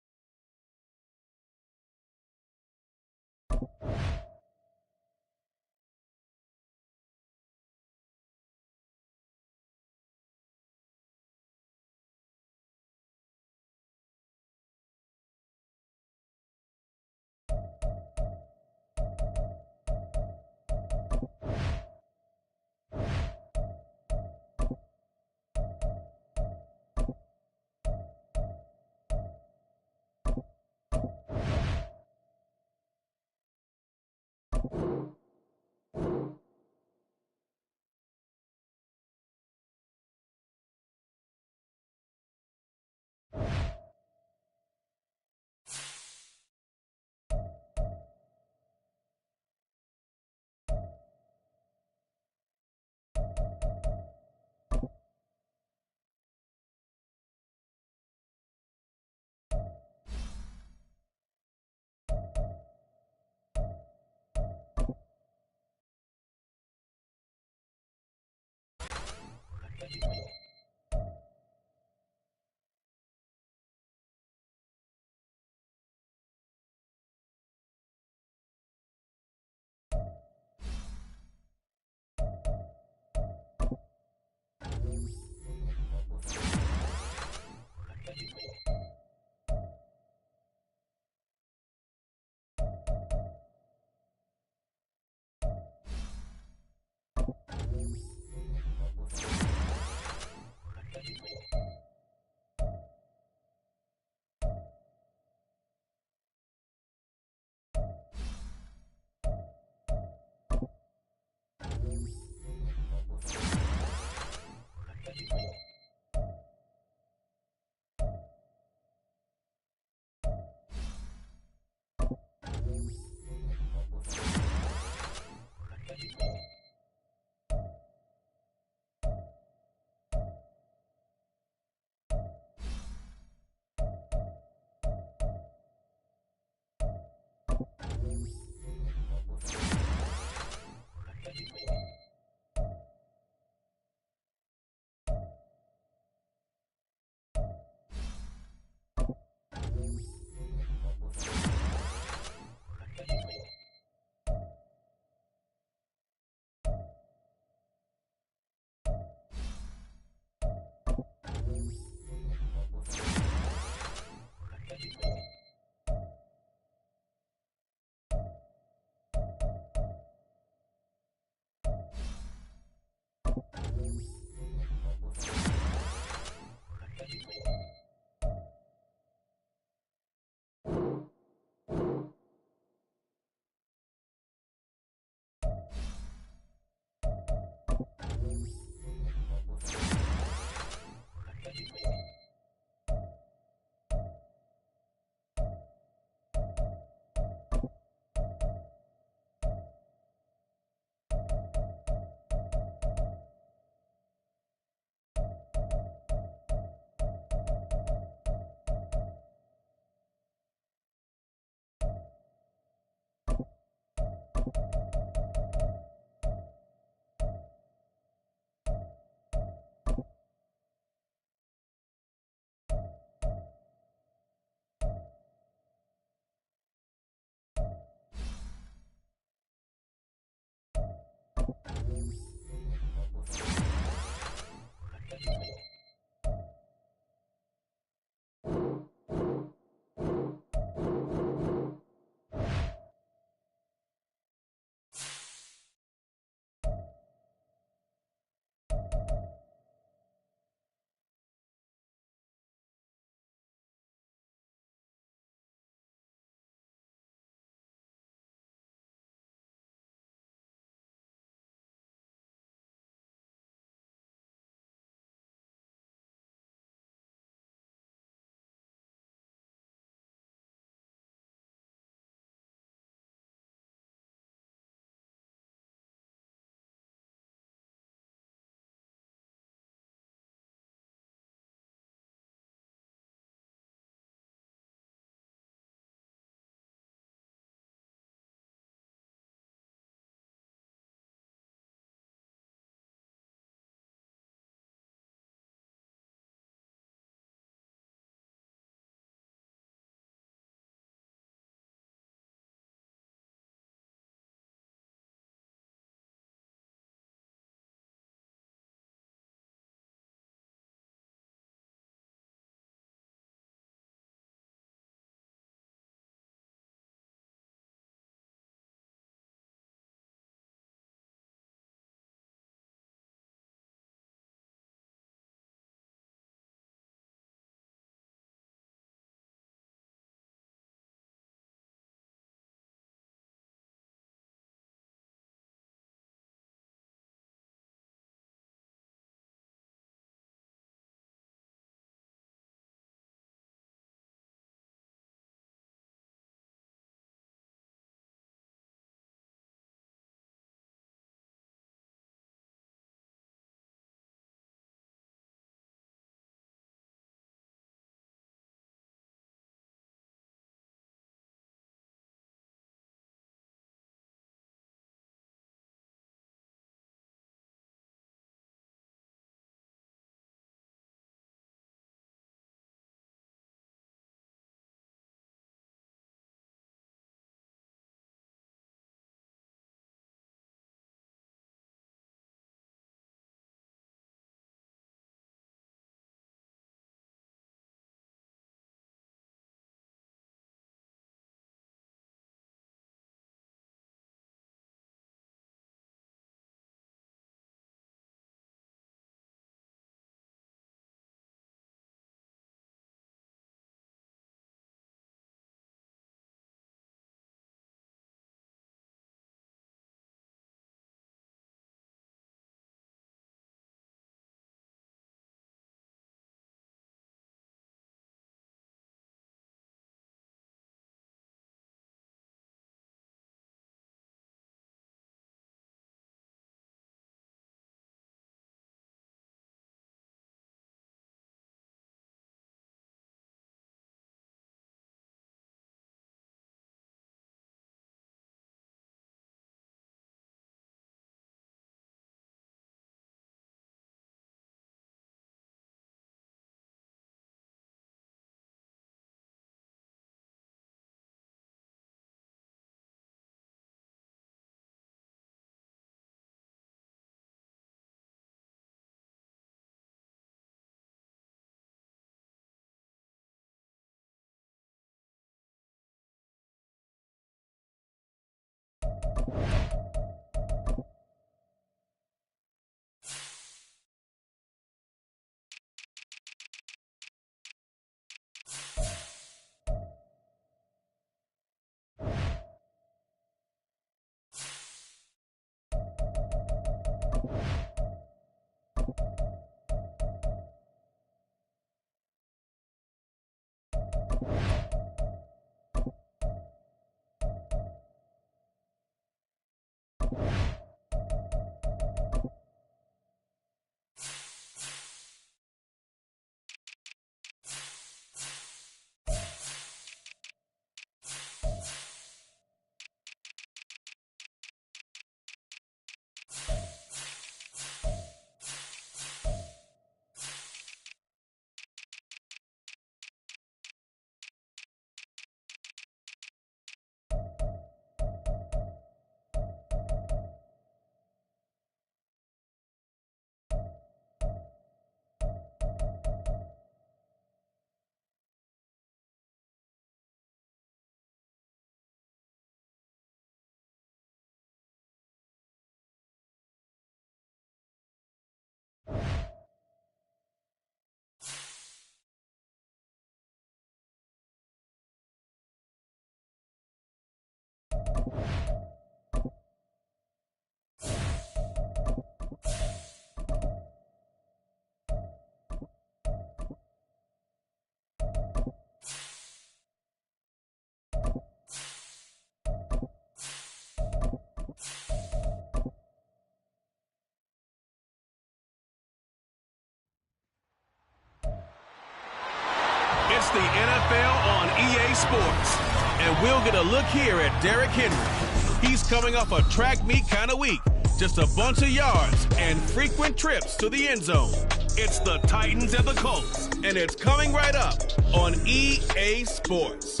Speaker 1: It's the NFL on EA Sports, and we'll get a look here at Derrick Henry. He's coming off a track meet kind of week, just a bunch of yards and frequent trips to the end zone. It's the Titans and the Colts, and it's coming right up on EA Sports.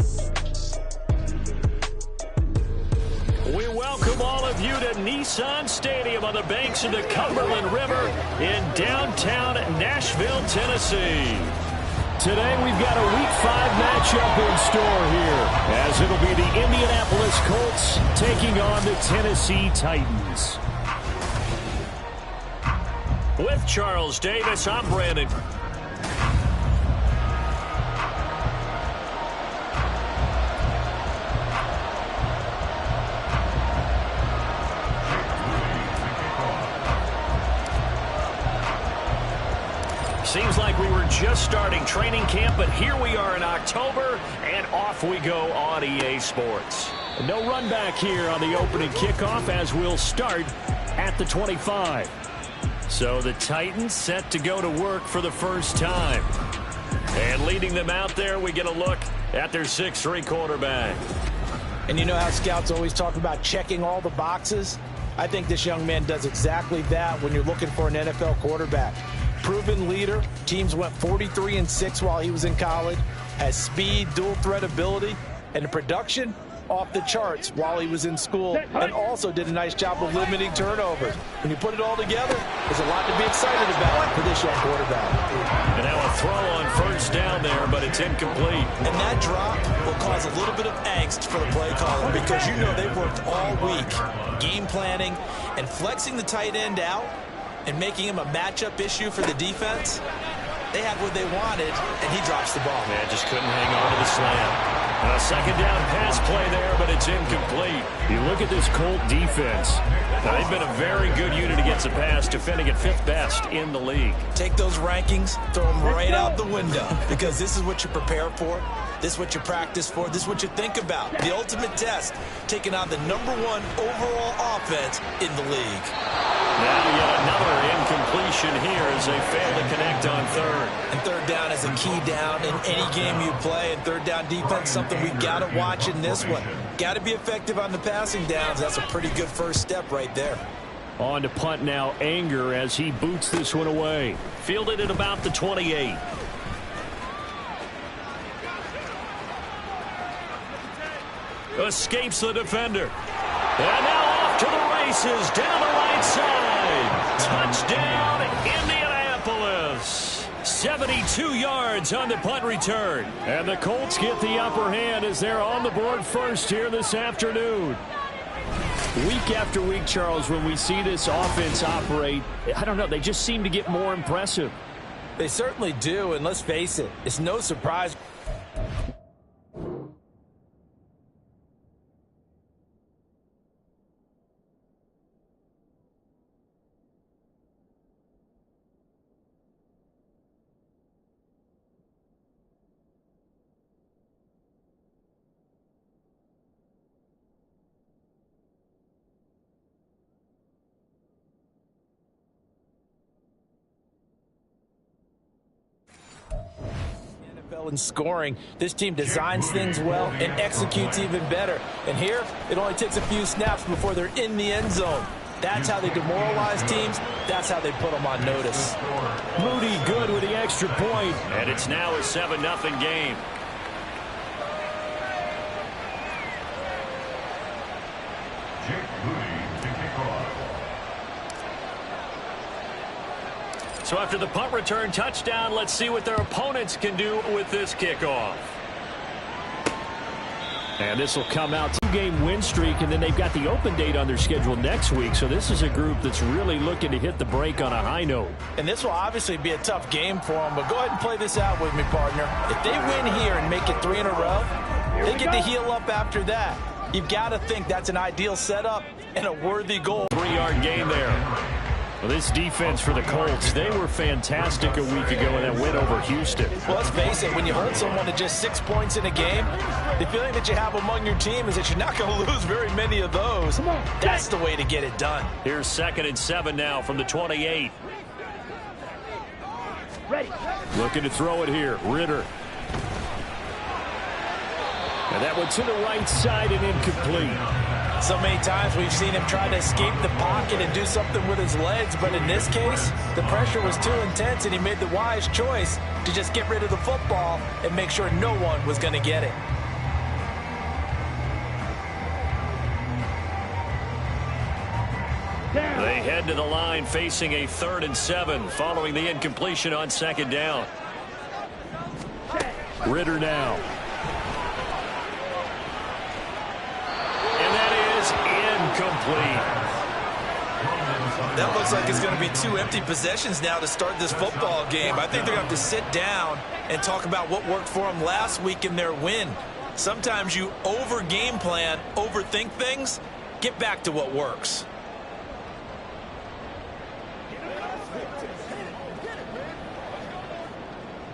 Speaker 2: We welcome all of you to Nissan Stadium on the banks of the Cumberland River in downtown Nashville, Tennessee. Today we've got a Week 5 matchup in store here, as it'll be the Indianapolis Colts taking on the Tennessee Titans. With Charles Davis, I'm Brandon. Seems like we were just starting training camp, but here we are in October, and off we go on EA Sports. No run back here on the opening kickoff as we'll start at the 25. So the Titans set to go to work for the first time. And leading them out there, we get a look at their 6'3" quarterback.
Speaker 3: And you know how scouts always talk about checking all the boxes? I think this young man does exactly that when you're looking for an NFL quarterback. Proven leader. Teams went 43-6 while he was in college. Has speed, dual threat ability, and the production off the charts while he was in school, and also did a nice job of limiting turnovers. When you put it all together, there's a lot to be excited about for this young quarterback.
Speaker 2: And now a throw on first down there, but it's incomplete.
Speaker 3: And that drop will cause a little bit of angst for the play caller, because you know they've worked all week game planning and flexing the tight end out and making him a matchup issue for the defense. They had what they wanted, and he drops the ball.
Speaker 2: Yeah, just couldn't hang on to the slam. A second down pass play there, but it's incomplete. You look at this Colt defense. They've been a very good unit against the pass, defending at 5th best in the league.
Speaker 3: Take those rankings, throw them right out the window, because this is what you prepare for. This is what you practice for. This is what you think about. The ultimate test, taking on the #1 overall offense in the league.
Speaker 2: Now yet another incompletion here as they fail to connect on third.
Speaker 3: And third down is a key down in any game you play. And third down defense, something we've got to watch in this one. Got to be effective on the passing downs. That's a pretty good first step right there.
Speaker 6: On to punt now, Anger, as he boots this one away.
Speaker 2: Fielded at about the 28. Escapes the defender. And now off to the races down the right side. Touchdown, Indianapolis. 72 yards on the punt return.
Speaker 6: And the Colts get the upper hand as they're on the board first here this afternoon. Week after week, Charles, when we see this offense operate, I don't know, they just seem to get more impressive.
Speaker 3: They certainly do, and let's face it, it's no surprise. NFL in scoring. This team designs things well and executes even better. And here, it only takes a few snaps before they're in the end zone. That's how they demoralize teams. That's how they put them on notice.
Speaker 2: Moody good with the extra point, and it's now a 7-0 game. So after the punt return touchdown, let's see what their opponents can do with this kickoff.
Speaker 6: And this will come out 2-game win streak, and then they've got the open date on their schedule next week. So this is a group that's really looking to hit the break on a high note.
Speaker 3: And this will obviously be a tough game for them, but go ahead and play this out with me, partner. If they win here and make it 3 in a row, they get to heal up after that. You've got to think that's an ideal setup and a worthy goal.
Speaker 2: 3-yard gain there.
Speaker 6: Well, this defense for the Colts, they were fantastic a week ago in that win over Houston.
Speaker 3: Well, let's face it, when you hold someone to just 6 points in a game, the feeling that you have among your team is that you're not going to lose very many of those. That's the way to get it done.
Speaker 2: Here's 2nd and 7 now from the 28.
Speaker 5: Ready.
Speaker 6: Looking to throw it here. Ritter. And that one to the right side and incomplete.
Speaker 3: So many times we've seen him try to escape the pocket and do something with his legs, but in this case, the pressure was too intense and he made the wise choice to just get rid of the football and make sure no one was going to get it.
Speaker 2: They head to the line facing a 3rd and 7 following the incompletion on 2nd down.
Speaker 6: Ritter now.
Speaker 2: And that is incomplete.
Speaker 3: That looks like it's going to be 2 empty possessions now to start this football game. I think they're going to have to sit down and talk about what worked for them last week in their win. Sometimes you over-game plan, overthink things, get back to what works.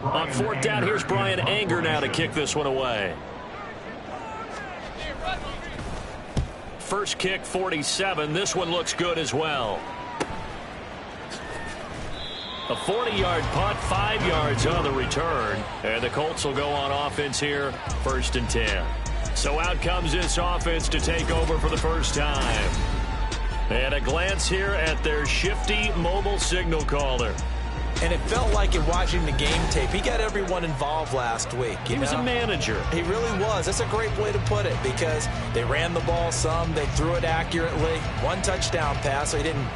Speaker 2: On 4th down, here's Brian Anger now to kick this one away. First kick, 47. This one looks good as well. A 40-yard punt, 5 yards on the return. And the Colts will go on offense here, 1st and 10. So out comes this offense to take over for the first time. And a glance here at their shifty mobile signal caller.
Speaker 3: And it felt like in watching the game tape, he got everyone involved last week.
Speaker 2: He was a manager.
Speaker 3: He really was. That's a great way to put it because they ran the ball some, they threw it accurately. 1 touchdown pass, so he didn't,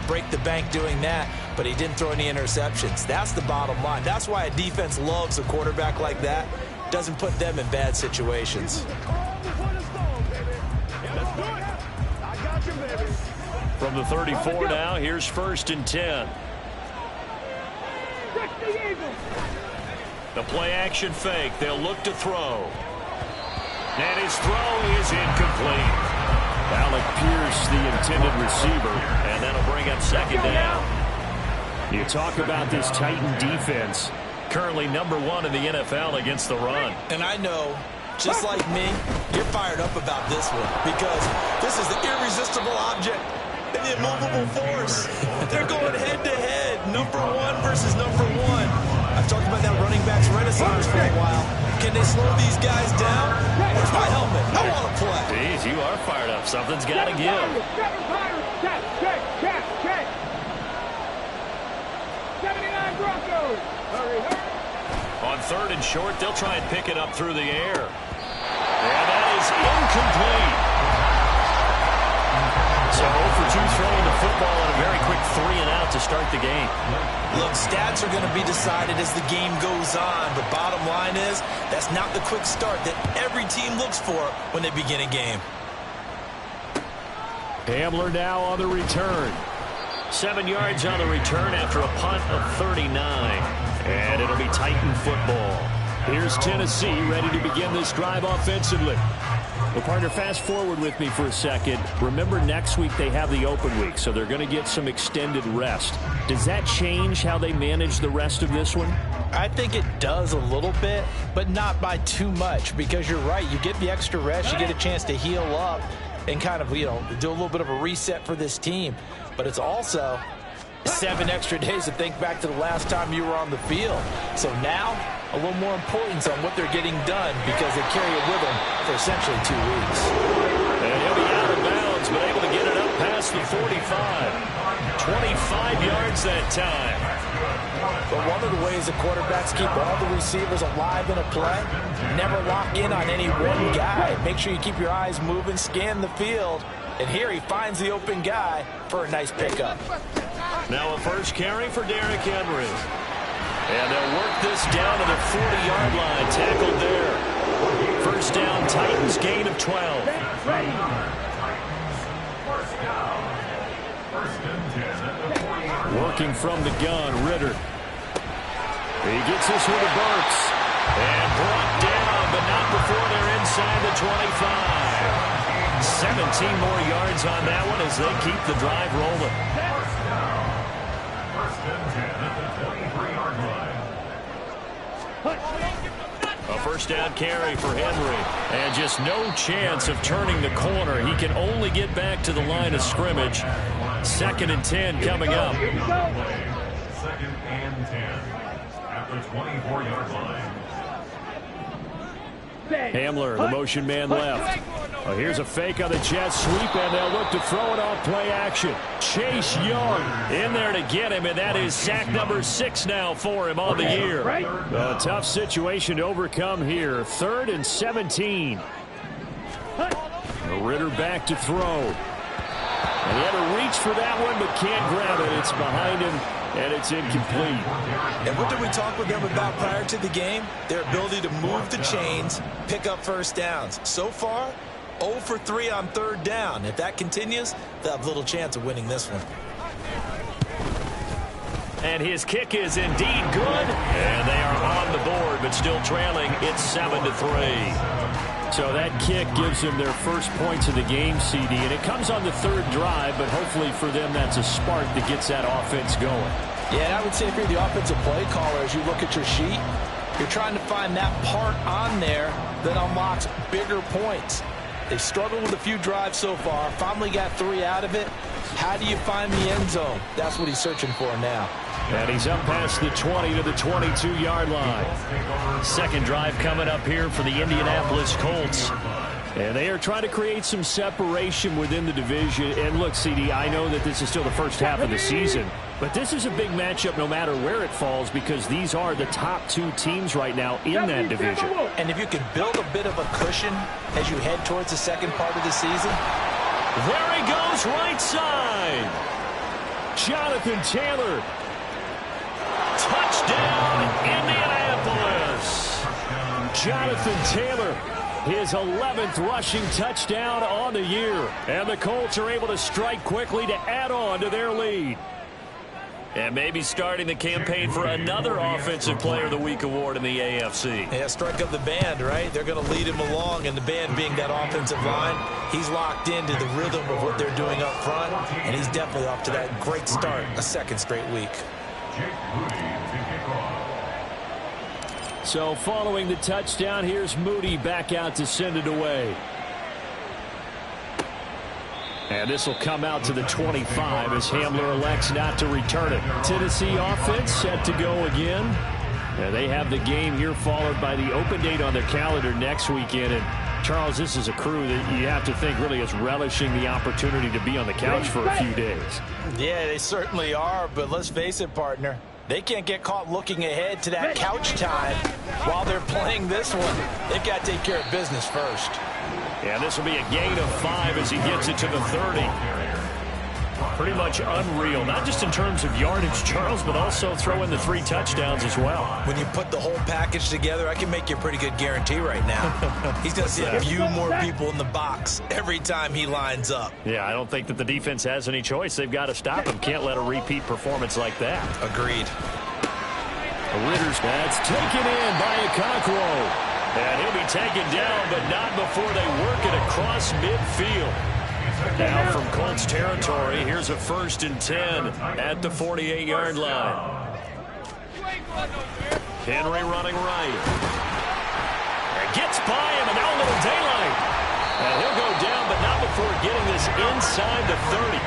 Speaker 3: break the bank doing that, but he didn't throw any interceptions. That's the bottom line. That's why a defense loves a quarterback like that. Doesn't put them in bad situations.
Speaker 2: From the 34 now, here's 1st and 10. The play action fake. They'll look to throw. And his throw is incomplete.
Speaker 6: Alec Pierce, the intended receiver.
Speaker 2: And that'll bring up 2nd down.
Speaker 6: You talk about this Titan defense.
Speaker 2: Currently #1 in the NFL against the run.
Speaker 3: And I know, just like me, you're fired up about this one because this is the irresistible object and the immovable force. They're going head-to-head, #1 versus #1. I've talked about that running backs renaissance for a while. Can they slow these guys down? Where's my helmet? I want to play.
Speaker 2: Jeez, you are fired up. Something's got to give.
Speaker 5: Check. 79 Broncos.
Speaker 2: On 3rd and short, they'll try and pick it up through the air. And that is incomplete. So 0 for 2 throwing the football and a very quick 3 and out to start the game.
Speaker 3: Look, stats are going to be decided as the game goes on. But bottom line is, that's not the quick start that every team looks for when they begin a game.
Speaker 6: Hamler now on the return.
Speaker 2: 7 yards on the return after a punt of 39. And it'll be Titan football.
Speaker 6: Here's Tennessee ready to begin this drive offensively. Well, partner, fast forward with me for a second. Remember, next week they have the open week, so they're going to get some extended rest. Does that change how they manage the rest of this one?
Speaker 3: I think it does a little bit, but not by too much, because you're right. You get the extra rest, you get a chance to heal up and kind of, do a little bit of a reset for this team. But it's also 7 extra days to think back to the last time you were on the field. So now, a little more importance on what they're getting done because they carry it with them for essentially 2 weeks.
Speaker 2: And he'll be out of bounds, but able to get it up past the 45. 25 yards that time.
Speaker 3: But one of the ways the quarterbacks keep all the receivers alive in a play, never lock in on any one guy. Make sure you keep your eyes moving, scan the field. And here he finds the open guy for a nice pickup.
Speaker 2: Now a first carry for Derrick Henry. And they'll work this down to the 40-yard line. Tackled there. First down, Titans, gain of 12. Working from the gun, Ritter. He gets this one to Burks. And brought down, but not before they're inside the 25. 17 more yards on that one as they keep the drive rolling.
Speaker 4: First and 10 at the 23-yard line.
Speaker 2: A first down carry for Henry. And just no chance of turning the corner. He can only get back to the line of scrimmage. 2nd and 10 coming up.
Speaker 4: 2nd and 10 at the 24-yard line.
Speaker 6: Hamler, the motion man left. Oh, here's a fake on the jet sweep, and they'll look to throw it off play action. Chase Young in there to get him, and that is sack number 6 now for him on the year. A tough situation to overcome here. 3rd and 17. Ritter back to throw. And he had to reach for that one, but can't grab it. It's behind him, and it's incomplete.
Speaker 3: And what did we talk with them about prior to the game? Their ability to move the chains, pick up first downs. So far, 0 for 3 on 3rd down. If that continues, they'll have little chance of winning this one.
Speaker 2: And his kick is indeed good. And they are on the board, but still trailing. It's 7-3.
Speaker 6: So that kick gives them their first points of the game, CD, and it comes on the 3rd drive, but hopefully for them that's a spark that gets that offense going.
Speaker 3: Yeah, and I would say if you're the offensive play caller, as you look at your sheet, you're trying to find that part on there that unlocks bigger points. They've struggled with a few drives so far, finally got 3 out of it. How do you find the end zone? That's what he's searching for now.
Speaker 6: And he's up past the 20 to the 22-yard line.
Speaker 2: Second drive coming up here for the Indianapolis Colts.
Speaker 6: And they are trying to create some separation within the division. And look, CD, I know that this is still the first half of the season, but this is a big matchup no matter where it falls because these are the top 2 teams right now in that division.
Speaker 3: And if you can build a bit of a cushion as you head towards the second part of the season.
Speaker 2: There he goes, right side.
Speaker 6: Jonathan Taylor.
Speaker 2: Touchdown, Indianapolis.
Speaker 6: Jonathan Taylor, his 11th rushing touchdown on the year. And the Colts are able to strike quickly to add on to their lead.
Speaker 2: And maybe starting the campaign for another Offensive Player of the Week award in the AFC.
Speaker 3: Yeah, strike up the band, right? They're going to lead him along, and the band being that offensive line, he's locked into the rhythm of what they're doing up front, and he's definitely off to that great start, a 2nd straight week.
Speaker 6: So following the touchdown, here's Moody back out to send it away. And this will come out to the 25 as Hamler elects not to return it. Tennessee offense set to go again. And they have the game here followed by the open date on their calendar next weekend. And Charles, this is a crew that you have to think really is relishing the opportunity to be on the couch for a few days.
Speaker 3: Yeah, they certainly are, but let's face it, partner. They can't get caught looking ahead to that couch time while they're playing this one. They've got to take care of business first.
Speaker 2: Yeah, this will be a gain of 5 as he gets it to the 30. Pretty much unreal, not just in terms of yardage, Charles, but also throw in the 3 touchdowns as well.
Speaker 3: When you put the whole package together, I can make you a pretty good guarantee right now. He's going to see a few more people in the box every time he lines up.
Speaker 2: Yeah, I don't think that the defense has any choice. They've got to stop him. Can't let a repeat performance like that.
Speaker 3: Agreed.
Speaker 6: Ritter's that's taken in by Okonkwo.
Speaker 2: And he'll be taken down, but not before they work it across midfield. Now from Colts territory, here's a 1st and 10 at the 48-yard line. Henry running right. And gets by him, and now a little daylight. And he'll go down, but not before getting this inside the 30.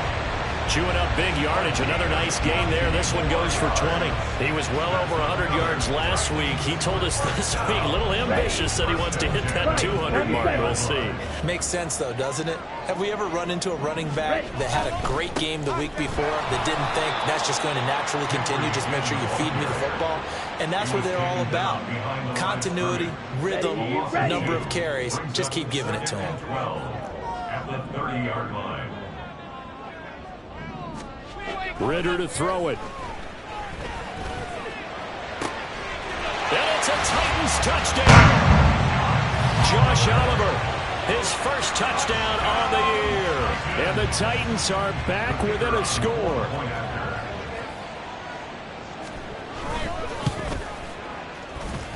Speaker 2: Chewing up big yardage. Another nice game there. This one goes for 20. He was well over 100 yards last week. He told us this week, a little ambitious, said he wants to hit that 200 mark. We'll see.
Speaker 3: Makes sense, though, doesn't it? Have we ever run into a running back that had a great game the week before that didn't think that's just going to naturally continue? Just make sure you feed me the football. And that's what they're all about. Continuity, rhythm, number of carries. Just keep giving it to him.
Speaker 4: At the 30-yard line.
Speaker 6: Ritter to throw it.
Speaker 2: And it's a Titans touchdown. Josh Oliver, his first touchdown on the year.
Speaker 6: And the Titans are back within a score.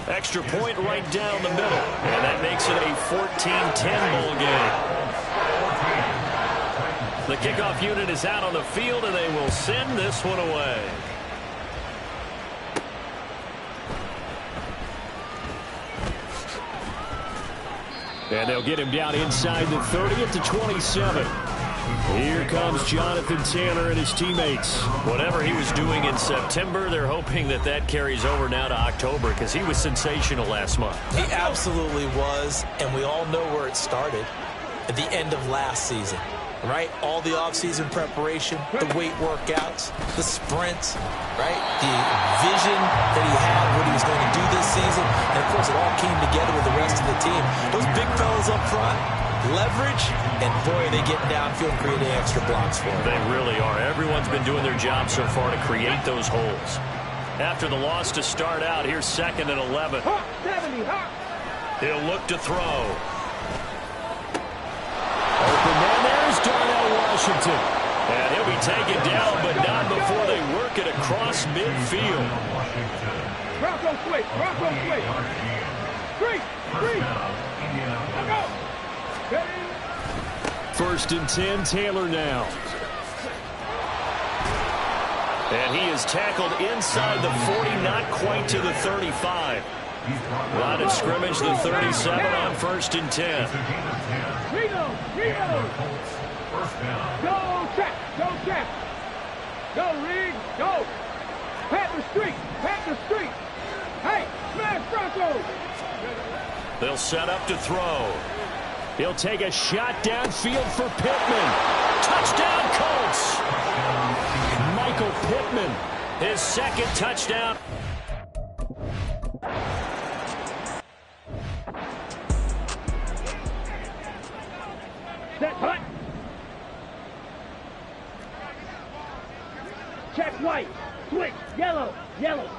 Speaker 2: Extra point right down the middle. And that makes it a 14-10 ball game. The kickoff unit is out on the field, and they will send this one away.
Speaker 6: And they'll get him down inside the 30 at the 27. Here comes Jonathan Taylor and his teammates.
Speaker 2: Whatever he was doing in September, they're hoping that that carries over now to October because he was sensational last month.
Speaker 3: He absolutely was, and we all know where it started at the end of last season. Right? All the offseason preparation, the weight workouts, the sprints, right? The vision that he had, what he was going to do this season. And, of course, it all came together with the rest of the team. Those big fellas up front, leverage, and, boy, are they getting downfield and creating extra blocks for him.
Speaker 2: They really are. Everyone's been doing their job so far to create those holes. After the loss to start out, here's 2nd and 11. He'll look to throw.
Speaker 6: Open man, there's Darnell Washington.
Speaker 2: And he'll be taken down, but not before they work it across midfield.
Speaker 5: Bronco switch. Three.
Speaker 6: First and 10, Taylor now.
Speaker 2: And he is tackled inside the 40, not quite to the 35. Line of scrimmage, the 37 on 1st and 10.
Speaker 5: Go, check. Go, Reed. Go. Pat the street. Hey, smash Bronco.
Speaker 2: They'll set up to throw.
Speaker 6: He'll take a shot downfield for Pittman.
Speaker 2: Touchdown, Colts.
Speaker 6: Michael Pittman.
Speaker 2: His 2nd touchdown.
Speaker 5: Set hut. Check white. Switch. Yellow.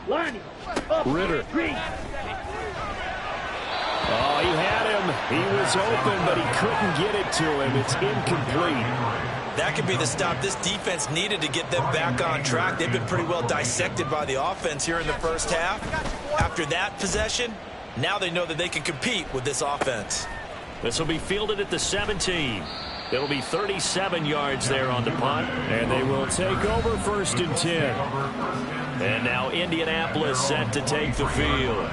Speaker 5: Lining. Up.
Speaker 6: Ritter.
Speaker 5: Green.
Speaker 6: Oh, he had him. He was open, but he couldn't get it to him. It's incomplete.
Speaker 3: That could be the stop this defense needed to get them back on track. They've been pretty well dissected by the offense here in the first half. After that possession, now they know that they can compete with this offense.
Speaker 2: This will be fielded at the 17. It'll be 37 yards there on the punt.
Speaker 6: And they will take over 1st and 10.
Speaker 2: And now Indianapolis set to take the field.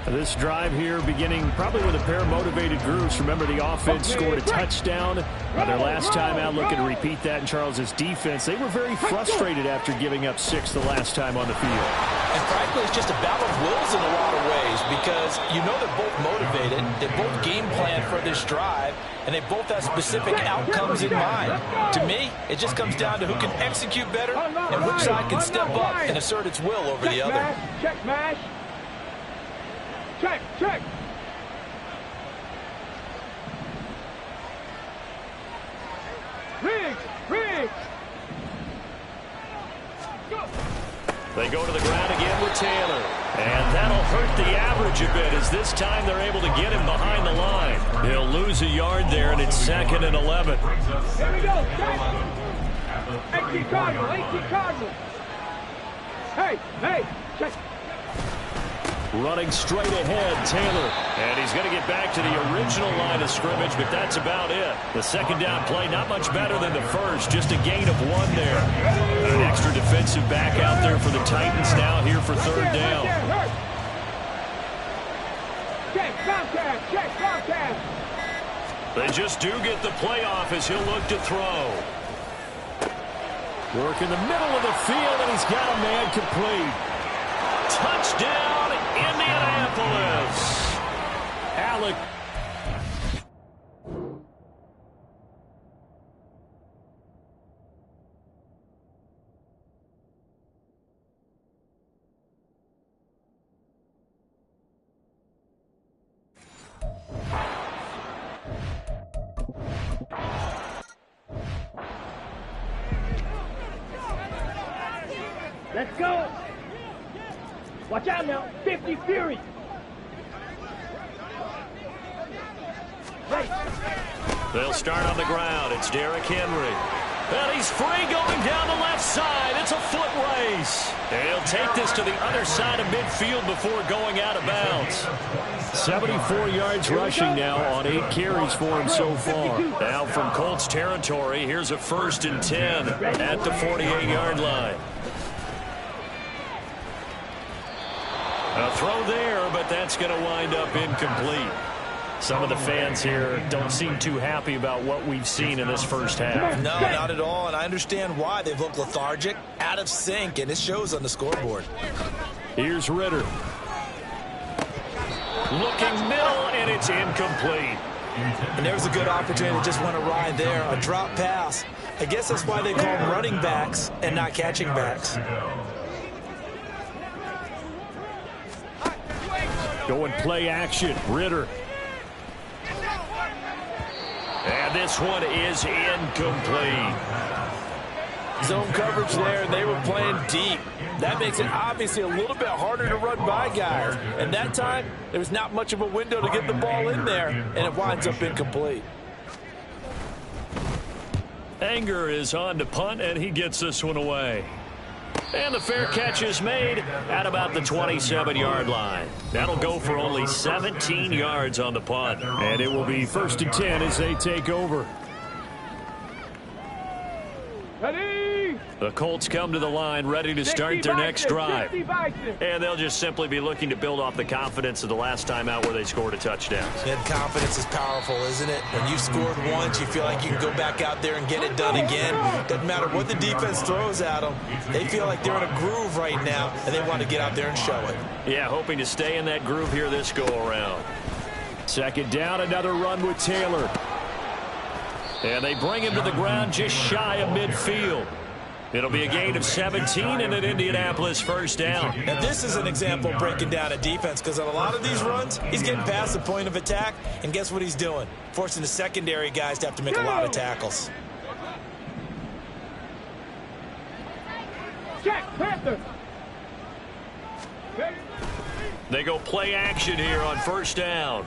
Speaker 6: This drive here beginning probably with a pair of motivated groups. Remember, the offense scored a touchdown their last time out. Looking to repeat that in Charles's defense. They were very frustrated after giving up 6 the last time on the field.
Speaker 3: And frankly, it's just a battle of wills in a lot of ways because you know they're both motivated. They both game plan for this drive, and they both have specific outcomes in mind. To me, it just comes down to who can execute better and which side can step up and assert its will over the other.
Speaker 5: Check mash. Check. Riggs. Go.
Speaker 2: They go to the ground again with Taylor. And that'll hurt the average a bit as this time they're able to get him behind the line. He'll lose a yard there, and it's 2nd and 11.
Speaker 5: Here we go. 18 Cardinal. Hey, check.
Speaker 6: Running straight ahead, Taylor.
Speaker 2: And he's going to get back to the original line of scrimmage, but that's about it. The 2nd down play, not much better than the first, just a gain of 1 there. An extra defensive back out there for the Titans now here for 3rd down.
Speaker 5: Check, broadcast.
Speaker 2: They just do get the playoff as he'll look to throw.
Speaker 6: Work in the middle of the field, and he's got a man complete.
Speaker 2: Touchdown, Indianapolis.
Speaker 6: Alec.
Speaker 5: Let's go. Watch out now. 50 Fury. Right.
Speaker 2: They'll start on the ground. It's Derrick Henry. And he's free going down the left side. It's a foot race. And he'll take this to the other side of midfield before going out of bounds.
Speaker 6: 74 yards rushing now on 8 carries for him so far.
Speaker 2: Now from Colts territory, here's a 1st and 10 at the 48-yard line. A throw there, but that's going to wind up incomplete. Some of the fans here don't seem too happy about what we've seen in this first half.
Speaker 3: No, not at all, and I understand why. They've looked lethargic, out of sync, and it shows on the scoreboard.
Speaker 6: Here's Ritter.
Speaker 2: Looking middle, and it's incomplete.
Speaker 3: And there's a good opportunity to just want to ride there. A drop pass. I guess that's why they call them running backs and not catching backs.
Speaker 6: Going play action. Ritter.
Speaker 2: And this one is incomplete.
Speaker 3: Zone coverage there, and they were playing deep. That makes it obviously a little bit harder to run by guys. And that time, there was not much of a window to get the ball in there, and it winds up incomplete.
Speaker 2: Anger is on to punt, and he gets this one away. And the fair catch is made at about the 27-yard line. That'll go for only 17 yards on the punt.
Speaker 6: And it will be 1st and 10 as they take over.
Speaker 5: Ready?
Speaker 2: The Colts come to the line ready to start their next drive. And they'll just simply be looking to build off the confidence of the last time out where they scored a touchdown.
Speaker 3: And confidence is powerful, isn't it? When you scored once, you feel like you can go back out there and get it done again. Doesn't matter what the defense throws at them. They feel like they're in a groove right now, and they want to get out there and show it.
Speaker 2: Yeah, hoping to stay in that groove here this go-around.
Speaker 6: 2nd down, another run with Taylor.
Speaker 2: And they bring him to the ground just shy of midfield. It'll be a gain of 17 and an Indianapolis 1st down.
Speaker 3: Now, this is an example of breaking down a defense, because on a lot of these runs, he's getting past the point of attack, and guess what he's doing? Forcing the secondary guys to have to make a lot of tackles.
Speaker 5: Check, Panther.
Speaker 2: They go play action here on 1st down.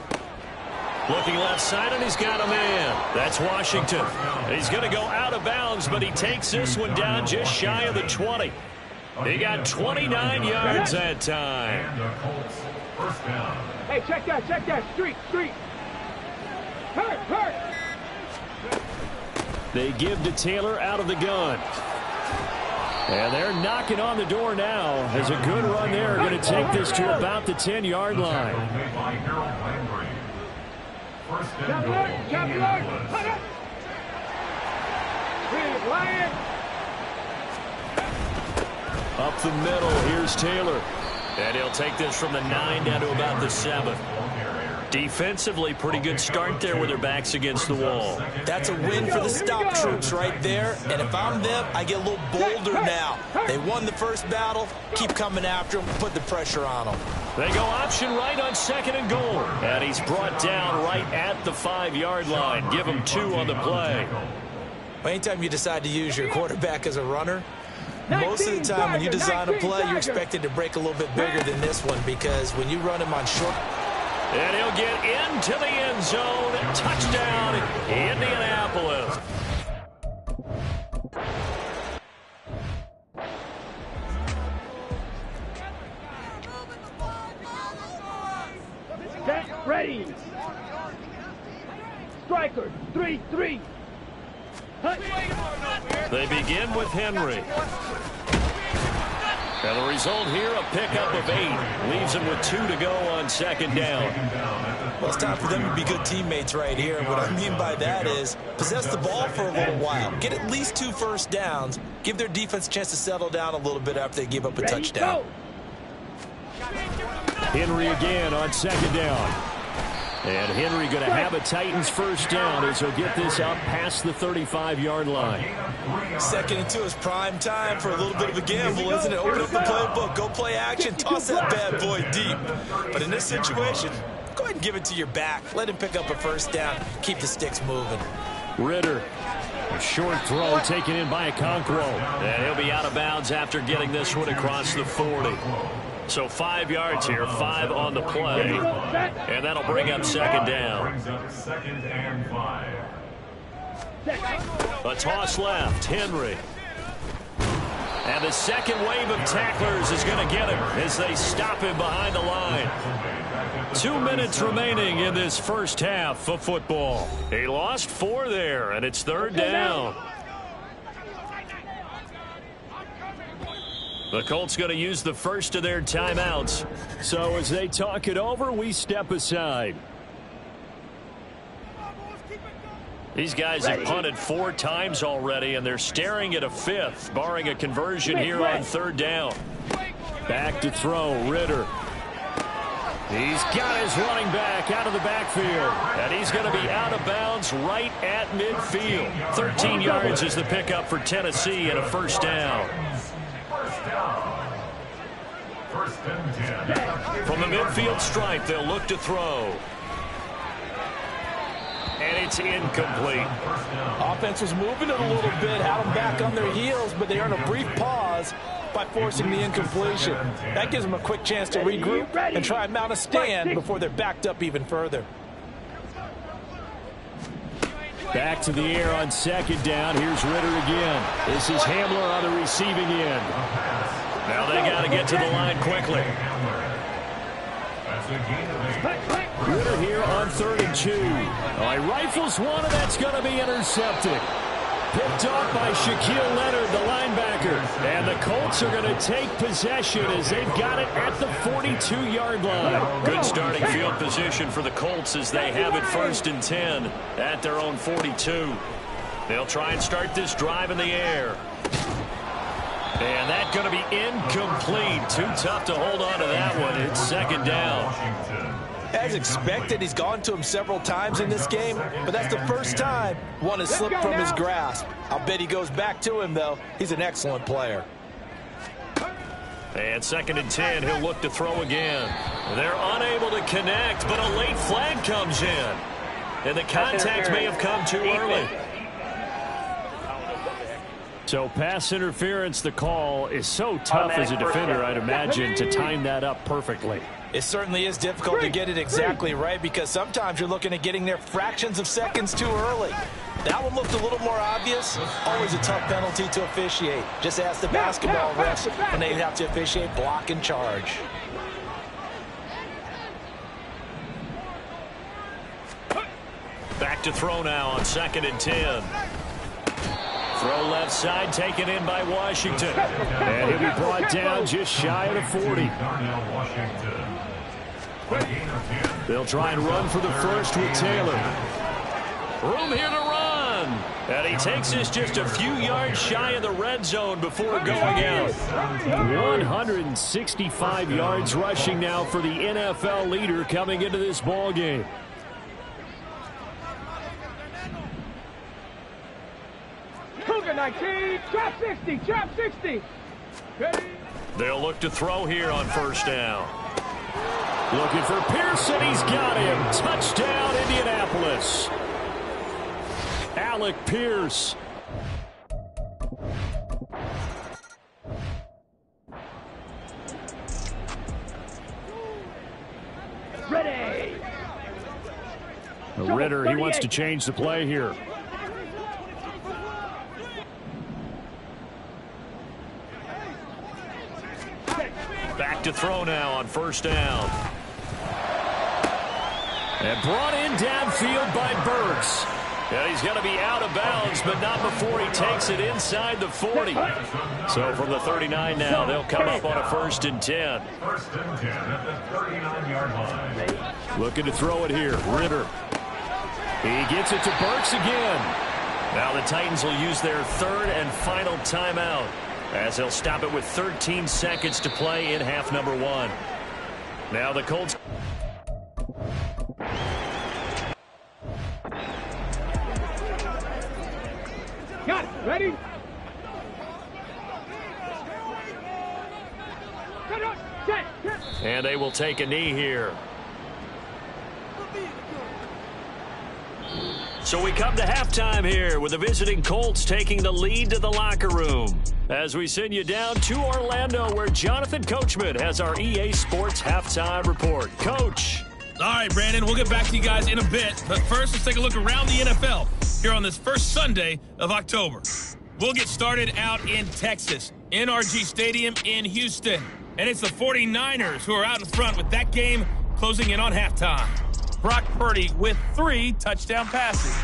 Speaker 2: Looking left side, and he's got a man. That's Washington. He's going to go out of bounds, but he takes this one down just shy of the 20. He got 29 yards that time.
Speaker 5: Hey, check that. Street. Hurt.
Speaker 6: They give to Taylor out of the gun. And they're knocking on the door now as a good run there. Going to take this to about the 10-yard line. Up the middle, here's Taylor.
Speaker 2: And he'll take this from the 9 down to about the 7. Defensively, pretty good start there with their backs against the wall.
Speaker 3: That's a win for the stop troops right there. And if I'm them, I get a little bolder now. They won the first battle. Keep coming after them. Put the pressure on them.
Speaker 2: They go option right on 2nd and goal. And he's brought down right at the 5-yard line. Give him 2 on the play.
Speaker 3: Well, anytime you decide to use your quarterback as a runner, most of the time when you design a play, you're expected to break a little bit bigger than this one, because when you run him on short...
Speaker 2: And he'll get into the end zone. Touchdown, Indianapolis.
Speaker 5: Set, ready. Striker, 3-3.
Speaker 2: They begin with Henry. And the result here, a pickup of 8. Leaves them with 2 to go on second down.
Speaker 3: Well, it's time for them to be good teammates right here. What I mean by that is possess the ball for a little while. Get at least 2 first downs. Give their defense a chance to settle down a little bit after they give up a touchdown.
Speaker 6: Henry again on second down. And Henry going to have a Titans first down as he'll get this up past the 35-yard line.
Speaker 3: 2nd and 2 is prime time for a little bit of a gamble, isn't it? Open up the playbook, go play action, toss that bad boy deep. But in this situation, go ahead and give it to your back. Let him pick up a first down. Keep the sticks moving.
Speaker 6: Ritter, a short throw taken in by Okonkwo.
Speaker 2: And he'll be out of bounds after getting this one across the 40. So 5 yards here, 5 on the play. And that'll bring up second down. A toss left, Henry. And the second wave of tacklers is going to get him as they stop him behind the line. 2 minutes remaining in this first half of football. He lost 4 there, and it's third down. The Colts going to use the first of their timeouts.
Speaker 6: So as they talk it over, we step aside.
Speaker 2: These guys have punted 4 times already, and they're staring at a 5th, barring a conversion here on third down.
Speaker 6: Back to throw, Ritter. He's got his running back out of the backfield.
Speaker 2: And he's going to be out of bounds right at midfield. 13 yards is the pickup for Tennessee and a first down. From the midfield stripe, they'll look to throw. And it's incomplete.
Speaker 3: Offense was moving it a little bit, had them back on their heels, but they earn a brief pause by forcing the incompletion. That gives them a quick chance to regroup and try and mount a stand before they're backed up even further.
Speaker 6: Back to the air on second down. Here's Ritter again. This is Hamler on the receiving end.
Speaker 2: Now they got to get to the line quickly.
Speaker 6: Ritter here on 3rd and 2. He rifles one, and that's going to be intercepted. Picked off by Shaquille Leonard, the linebacker. And the Colts are going to take possession as they've got it at the 42-yard line.
Speaker 2: Good starting field position for the Colts as they have it 1st and 10 at their own 42. They'll try and start this drive in the air. And that's going to be incomplete. Too tough to hold on to that one. It's second down.
Speaker 3: As expected, he's gone to him several times in this game, but that's the first time one has slipped from his grasp. I'll bet he goes back to him, though. He's an excellent player.
Speaker 2: And 2nd and 10, he'll look to throw again. They're unable to connect, but a late flag comes in. And the contact may have come too early.
Speaker 6: So pass interference, the call is so tough as a defender, I'd imagine, to time that up perfectly.
Speaker 3: It certainly is difficult to get it exactly right because sometimes you're looking at getting there fractions of seconds too early. That one looked a little more obvious. Always a tough penalty to officiate. Just ask the basketball refs when they have to officiate block and charge.
Speaker 2: Back to throw now on 2nd and 10. Throw left side, taken in by Washington.
Speaker 6: And he'll be brought down just shy of the 40. They'll try and run for the first with Taylor.
Speaker 2: Room here to run. And he takes this just a few yards shy of the red zone before going out.
Speaker 6: 165 yards rushing now for the NFL leader coming into this ball game.
Speaker 5: Cougar 19, trap 60, trap 60. Ready?
Speaker 2: They'll look to throw here on first down.
Speaker 6: Looking for Pearson. He's got him. Touchdown, Indianapolis. Alec Pierce.
Speaker 5: Ready.
Speaker 6: Ritter, he wants to change the play here.
Speaker 2: Back to throw now on first down.
Speaker 6: And brought in downfield by Burks.
Speaker 2: And he's going to be out of bounds, but not before he takes it inside the 40. So from the 39 now, they'll come up on a 1st and 10.
Speaker 4: 1st and 10 at the 39-yard line.
Speaker 2: Looking to throw it here. Ritter. He gets it to Burks again. Now the Titans will use their 3rd and final timeout, as they'll stop it with 13 seconds to play in half number 1. Now the Colts.
Speaker 5: Got it. Ready?
Speaker 2: And they will take a knee here. So we come to halftime here with the visiting Colts taking the lead to the locker room. As we send you down to Orlando, where Jonathan Coachman has our EA Sports halftime report. Coach.
Speaker 8: All right, Brandon, we'll get back to you guys in a bit. But first, let's take a look around the NFL here on this first Sunday of October. We'll get started out in Texas, NRG Stadium in Houston. And it's the 49ers who are out in front with that game closing in on halftime. Brock Purdy with 3 touchdown passes.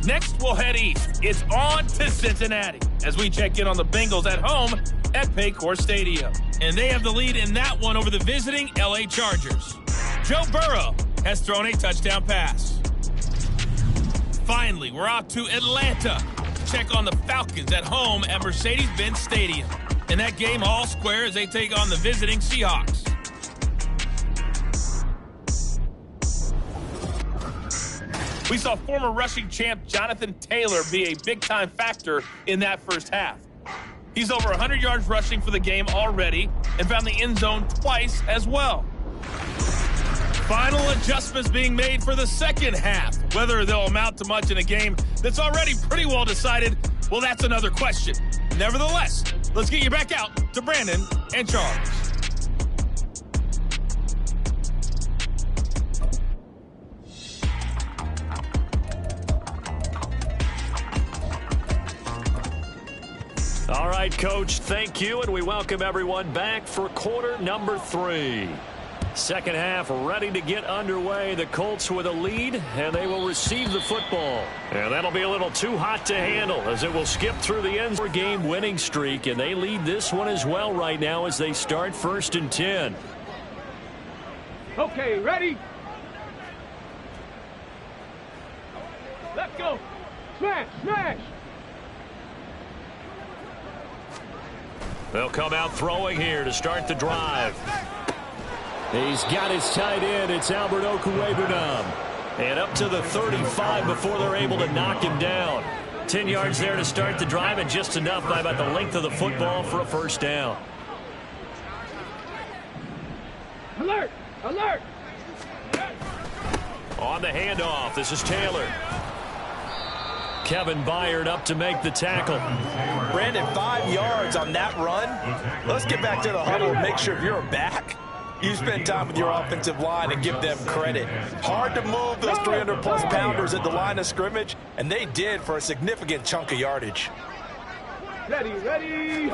Speaker 8: Next, we'll head east. It's on to Cincinnati as we check in on the Bengals at home at Paycor Stadium. And they have the lead in that one over the visiting LA Chargers. Joe Burrow has thrown a touchdown pass. Finally, we're off to Atlanta to check on the Falcons at home at Mercedes-Benz Stadium. In that game, all square as they take on the visiting Seahawks. We saw former rushing champ Jonathan Taylor be a big-time factor in that first half. He's over 100 yards rushing for the game already and found the end zone twice as well. Final adjustments being made for the second half. Whether they'll amount to much in a game that's already pretty well decided, well, that's another question. Nevertheless, let's get you back out to Brandon and Charles.
Speaker 2: All right, Coach, thank you, and we welcome everyone back for quarter number 3. Second half ready to get underway. The Colts with a lead, and they will receive the football. And that'll be a little too hot to handle as it will skip through the end game winning streak, and they lead this one as well right now as they start 1st and 10.
Speaker 5: Okay, ready? Let's go. Smash, smash.
Speaker 2: They'll come out throwing here to start the drive.
Speaker 6: He's got his tight end. It's Albert Okwuegbunam.
Speaker 2: And up to the 35 before they're able to knock him down. 10 yards there to start the drive, and just enough by about the length of the football for a first down.
Speaker 5: Alert! Alert!
Speaker 2: On the handoff, this is Taylor. Kevin Byard up to make the tackle.
Speaker 3: Brandon, 5 yards on that run. Let's get back to the huddle and make sure if you're a back, you spend time with your offensive line and give them credit. Hard to move those 300-plus pounders at the line of scrimmage, and they did for a significant chunk of yardage.
Speaker 5: Ready, ready.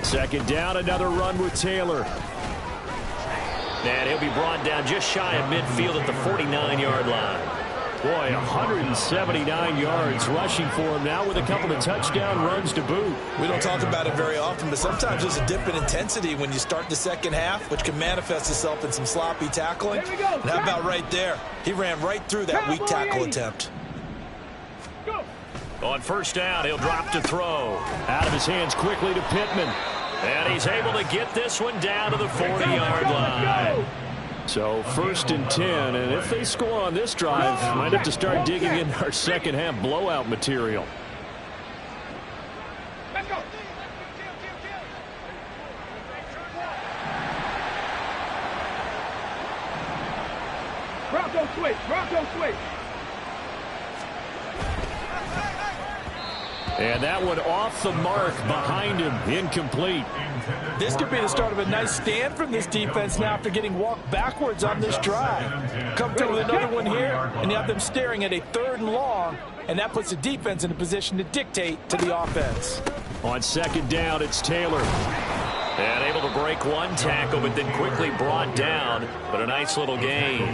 Speaker 6: Second down, another run with Taylor.
Speaker 2: And he'll be brought down just shy of midfield at the 49-yard line.
Speaker 6: Boy, 179 yards rushing for him now with a couple of touchdown runs to boot.
Speaker 3: We don't talk about it very often, but sometimes there's a dip in intensity when you start the second half, which can manifest itself in some sloppy tackling. And how about right there? He ran right through that weak tackle attempt.
Speaker 2: On first down, he'll drop to throw.
Speaker 6: Out of his hands quickly to Pittman.
Speaker 2: And he's able to get this one down to the 40-yard line.
Speaker 6: So 1st and 10, and if they score on this drive, might have to start digging in our second half blowout material.
Speaker 5: Let's go. Bronco switch, Bronco switch.
Speaker 6: And that one off the mark behind him, incomplete.
Speaker 3: This could be the start of a nice stand from this defense now after getting walked backwards on this drive. Come through with another one here, and you have them staring at a 3rd and long, and that puts the defense in a position to dictate to the offense.
Speaker 6: On second down, it's Taylor.
Speaker 2: And able to break one tackle, but then quickly brought down. But a nice little gain.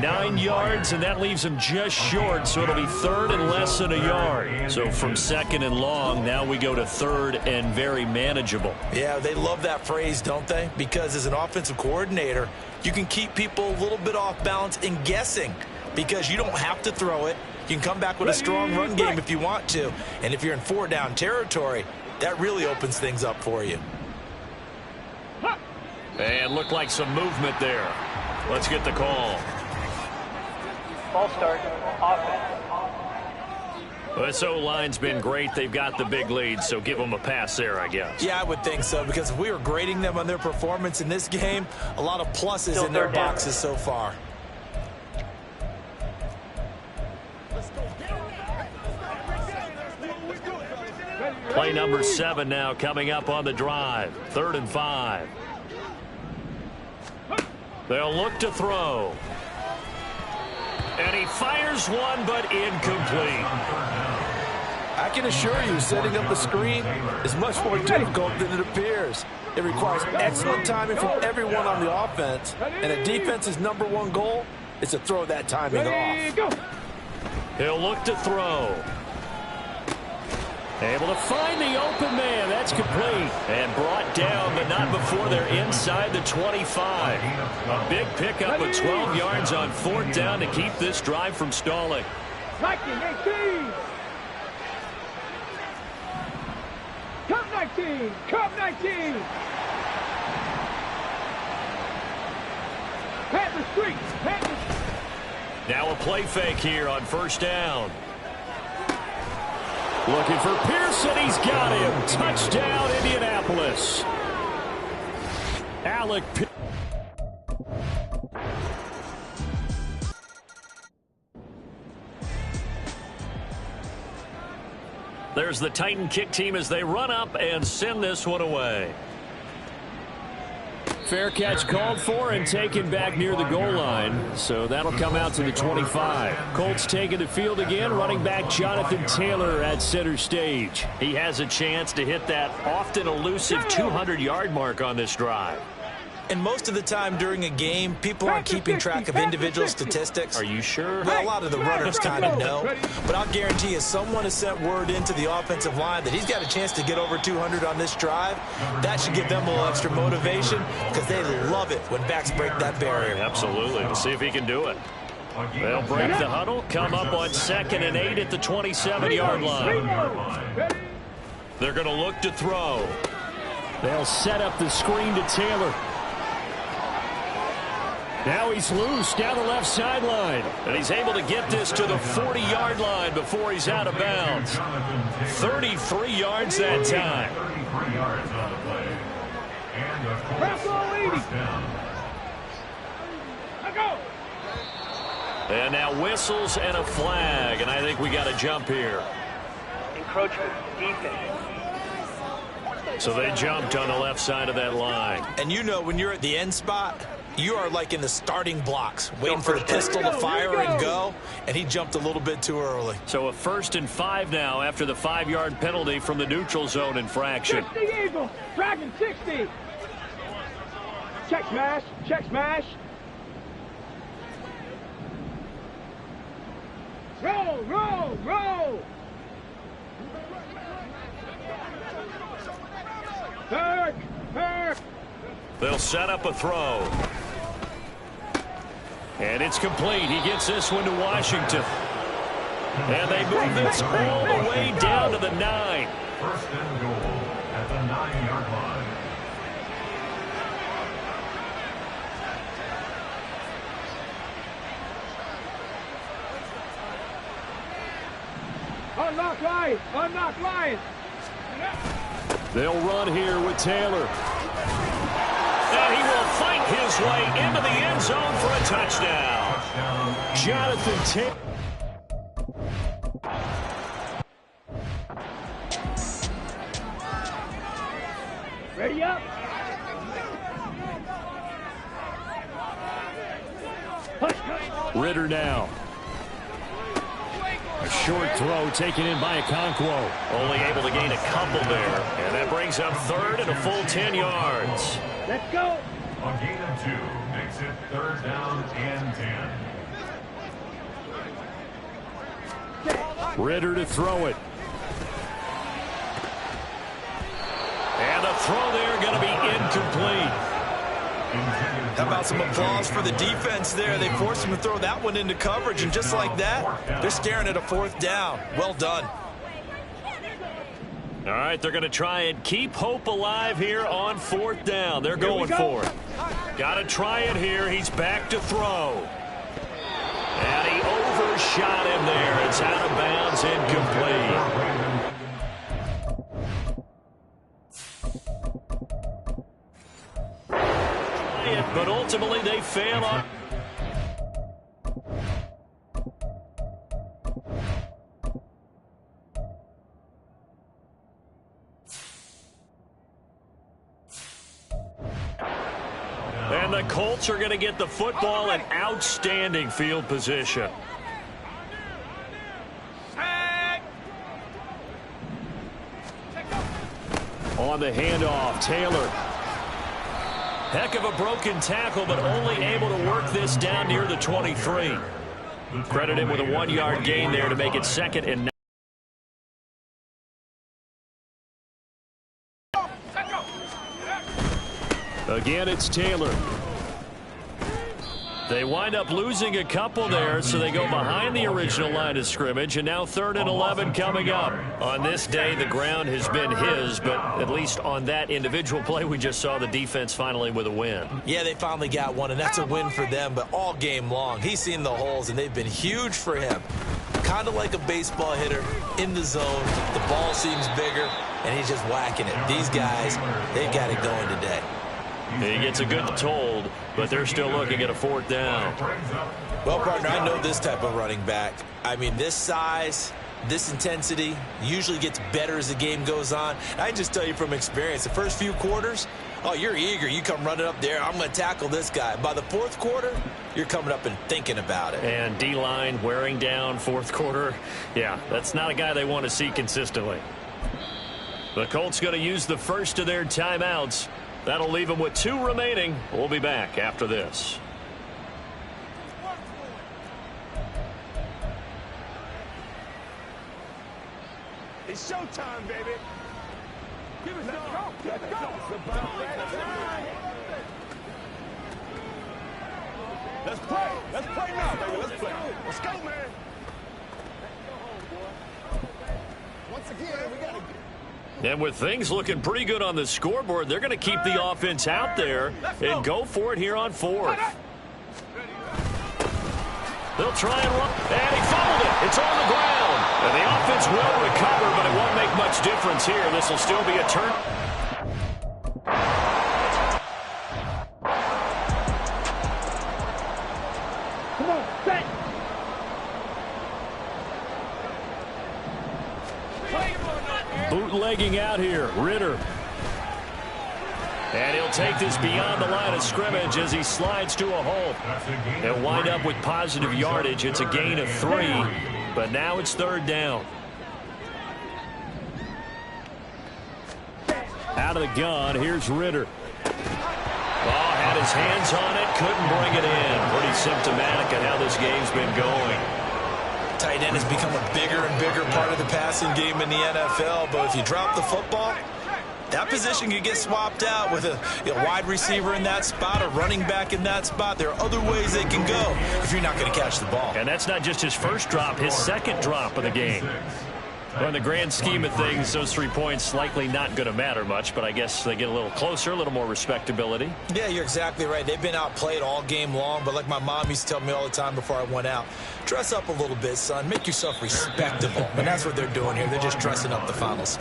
Speaker 2: 9 yards, and that leaves him just short, so it'll be 3rd and less than a yard. So from 2nd and long, now we go to 3rd and very manageable.
Speaker 3: Yeah, they love that phrase, don't they? Because as an offensive coordinator, you can keep people a little bit off balance and guessing because you don't have to throw it. You can come back with a strong run game if you want to. And if you're in 4-down territory, that really opens things up for you.
Speaker 2: And looked like some movement there. Let's get the call.
Speaker 7: Ball start, offense.
Speaker 2: This O-line's been great. They've got the big lead, so give them a pass there, I guess.
Speaker 3: Yeah, I would think so, because if we were grading them on their performance in this game, a lot of pluses in their boxes so far.
Speaker 2: Play number 7 now coming up on the drive. 3rd and 5. They'll look to throw. And he fires one, but incomplete.
Speaker 3: I can assure you, setting up a screen is much more difficult than it appears. It requires excellent timing from everyone on the offense, and a defense's #1 goal is to throw that timing off.
Speaker 2: He'll look to throw. Able to find the open man. That's complete. And brought down, but not before they're inside the 25. A big pickup of 12 yards on 4th down to keep this drive from stalling.
Speaker 5: 19, Cup 19! Cup 19! Pat the street!
Speaker 2: Now a play fake here on 1st down. Looking for Pearson. He's got him. Touchdown, Indianapolis. Alec Pearson. There's the Titan kick team as they run up and send this one away. Fair catch called for and taken back near the goal line. So that'll come out to the 25. Colts taking the field again. Running back Jonathan Taylor at center stage. He has a chance to hit that often elusive 200-yard mark on this drive.
Speaker 3: And most of the time during a game, people aren't keeping track of individual statistics.
Speaker 2: Are you sure?
Speaker 3: Well, a lot of the runners kind of know. But I'll guarantee you someone has sent word into the offensive line that he's got a chance to get over 200 on this drive. That should give them a little extra motivation because they love it when backs break that barrier.
Speaker 2: Absolutely. We'll see if he can do it. They'll break the huddle, come up on 2nd and 8 at the 27-yard line. They're going to look to throw. They'll set up the screen to Taylor. Now he's loose down the left sideline. And he's able to get this to the 40-yard line before he's out of bounds. 33 yards that time.
Speaker 4: 33 yards on the play. And of course, 1st down.
Speaker 2: And now whistles and a flag. And I think we got a jump here.
Speaker 7: Encroachment, defense.
Speaker 2: So they jumped on the left side of that line.
Speaker 3: And you know when you're at the end spot, you are like in the starting blocks, waiting for the pistol to fire and go, and he jumped a little bit too early.
Speaker 2: So a 1st and 5 now after the 5-yard penalty from the neutral zone infraction.
Speaker 5: 60 Eagles, Dragon 60. Check smash, check smash. Roll, roll, roll. Perk, perk.
Speaker 2: They'll set up a throw. And it's complete. He gets this one to Washington. And they move this all the way down to the 9.
Speaker 4: 1st and goal at the 9-yard line.
Speaker 5: Unlock line, unlock line.
Speaker 2: They'll run here with Taylor. And he will fight his way into the end zone for a touchdown. Jonathan Taylor.
Speaker 5: Ready up.
Speaker 2: Ritter now. A short throw taken in by Okonkwo. Only able to gain a couple there. And that brings up third and a full 10 yards.
Speaker 5: Let's go.
Speaker 4: A gain of 2 makes it 3rd down and 10.
Speaker 2: Ritter to throw it. And the throw there going to be incomplete.
Speaker 3: How about some applause for the defense there? They forced him to throw that one into coverage, and just like that, they're staring at a 4th down. Well done.
Speaker 2: All right, they're going to try and keep hope alive here on 4th down. They're going for it. Got to try it here. He's back to throw. And he overshot him there. It's out of bounds, incomplete. But ultimately they fail on. And the Colts are going to get the football in outstanding field position. On the handoff, Taylor. Heck of a broken tackle, but only able to work this down near the 23. Credit him with a 1-yard gain there to make it 2nd and 9. Again, it's Taylor. They wind up losing a couple there, so they go behind the original line of scrimmage, and now 3rd and 11 coming up. On this day, the ground has been his, but at least on that individual play, we just saw the defense finally with a win.
Speaker 3: Yeah, they finally got one, and that's a win for them, but all game long, he's seen the holes, and they've been huge for him. Kind of like a baseball hitter in the zone. The ball seems bigger, and he's just whacking it. These guys, they've got it going today.
Speaker 2: He gets a good told, but they're still looking at a 4th down.
Speaker 3: Well, partner, I know this type of running back. I mean, this size, this intensity usually gets better as the game goes on. I can just tell you from experience, the first few quarters, oh, you're eager. You come running up there, I'm going to tackle this guy. By the 4th quarter, you're coming up and thinking about it.
Speaker 2: And D-line wearing down 4th quarter. Yeah, that's not a guy they want to see consistently. The Colts going to use the first of their timeouts. That'll leave them with 2 remaining. We'll be back after this.
Speaker 5: It's showtime, baby. Give us go. Let's go. Let's play. Let's play now, baby. Let's play. Let's go, man. Once again, we got to.
Speaker 2: And with things looking pretty good on the scoreboard, they're going to keep the offense out there and go for it here on 4th. They'll try and run. And he fumbled it. It's on the ground. And the offense will recover, but it won't make much difference here. This will still be a turn.
Speaker 5: Come on, set.
Speaker 2: Bootlegging out here, Ritter. And he'll take this beyond the line of scrimmage as he slides to a hole. They'll wind up with positive yardage. It's a gain of 3, but now it's 3rd down. Out of the gun, here's Ritter. Oh, had his hands on it, couldn't bring it in. Pretty symptomatic of how this game's been going.
Speaker 3: Tight end has become a bigger and bigger part of the passing game in the NFL, but if you drop the football, that position could get swapped out with a wide receiver in that spot, a running back in that spot. There are other ways they can go if you're not going to catch the ball.
Speaker 2: And that's not just his first drop, his 2nd drop of the game. Well, in the grand scheme of things, those 3 points likely not going to matter much, but I guess they get a little closer, a little more respectability.
Speaker 3: Yeah, you're exactly right. They've been outplayed all game long, but like my mom used to tell me all the time before I went out, dress up a little bit, son. Make yourself respectable. And that's what they're doing here. They're just dressing up the finals.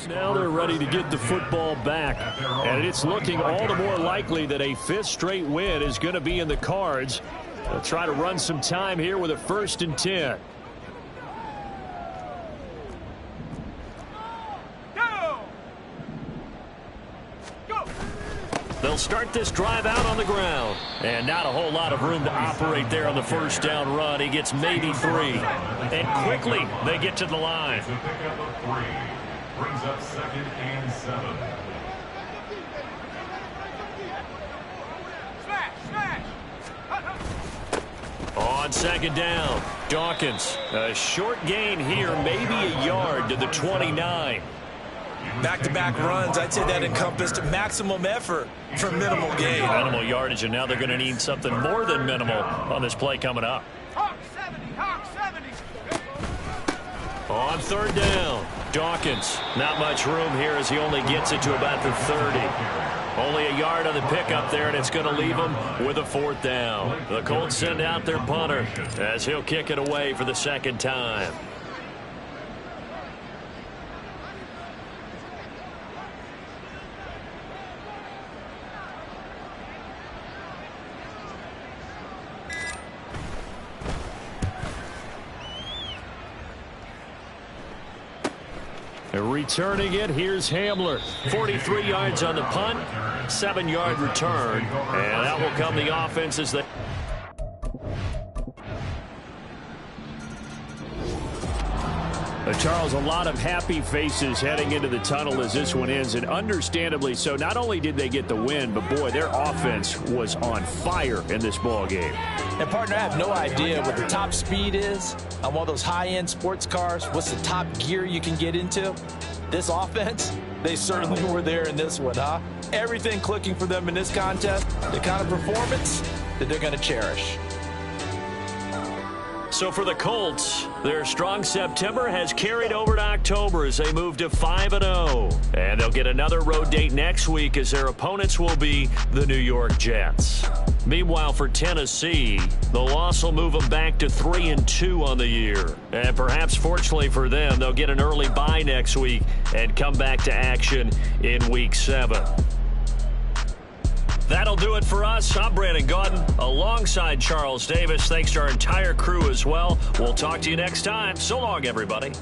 Speaker 6: Now they're ready to get the football back. And it's looking all the more likely that a 5th straight win is going to be in the cards. They'll try to run some time here with a 1st and 10. They'll start this drive out on the ground. And not a whole lot of room to operate there on the 1st down run. He gets maybe 3. And quickly they get to the line.
Speaker 4: To pick up a 3. Brings up 2nd and 7.
Speaker 6: On 2nd down, Dawkins. A short gain here, maybe a yard to the 29.
Speaker 3: Back-to-back runs, I'd say that encompassed maximum effort for minimal gain.
Speaker 6: Minimal yardage, and now they're going to need something more than minimal on this play coming up.
Speaker 5: Hawk 70, Hawk 70.
Speaker 6: On 3rd down, Dawkins. Not much room here as he only gets it to about the 30. Only a yard on the pickup there, and it's going to leave him with a 4th down. The Colts send out their punter as he'll kick it away for the 2nd time. Returning it, here's Hamler. 43 yards on the punt, 7-yard return, and that will come the offense as they... Charles, a lot of happy faces heading into the tunnel as this one ends, and understandably so. Not only did they get the win, but boy, their offense was on fire in this ball game.
Speaker 3: And partner, I have no idea what the top speed is on one of those high-end sports cars. What's the top gear you can get into? This offense, they certainly were there in this one, huh? Everything clicking for them in this contest, the kind of performance that they're going to cherish.
Speaker 6: So for the Colts, their strong September has carried over to October as they move to 5-0. And they'll get another road date next week as their opponents will be the New York Jets. Meanwhile, for Tennessee, the loss will move them back to 3-2 on the year. And perhaps fortunately for them, they'll get an early bye next week and come back to action in Week 7. That'll do it for us. I'm Brandon Gaudin alongside Charles Davis. Thanks to our entire crew as well. We'll talk to you next time. So long, everybody.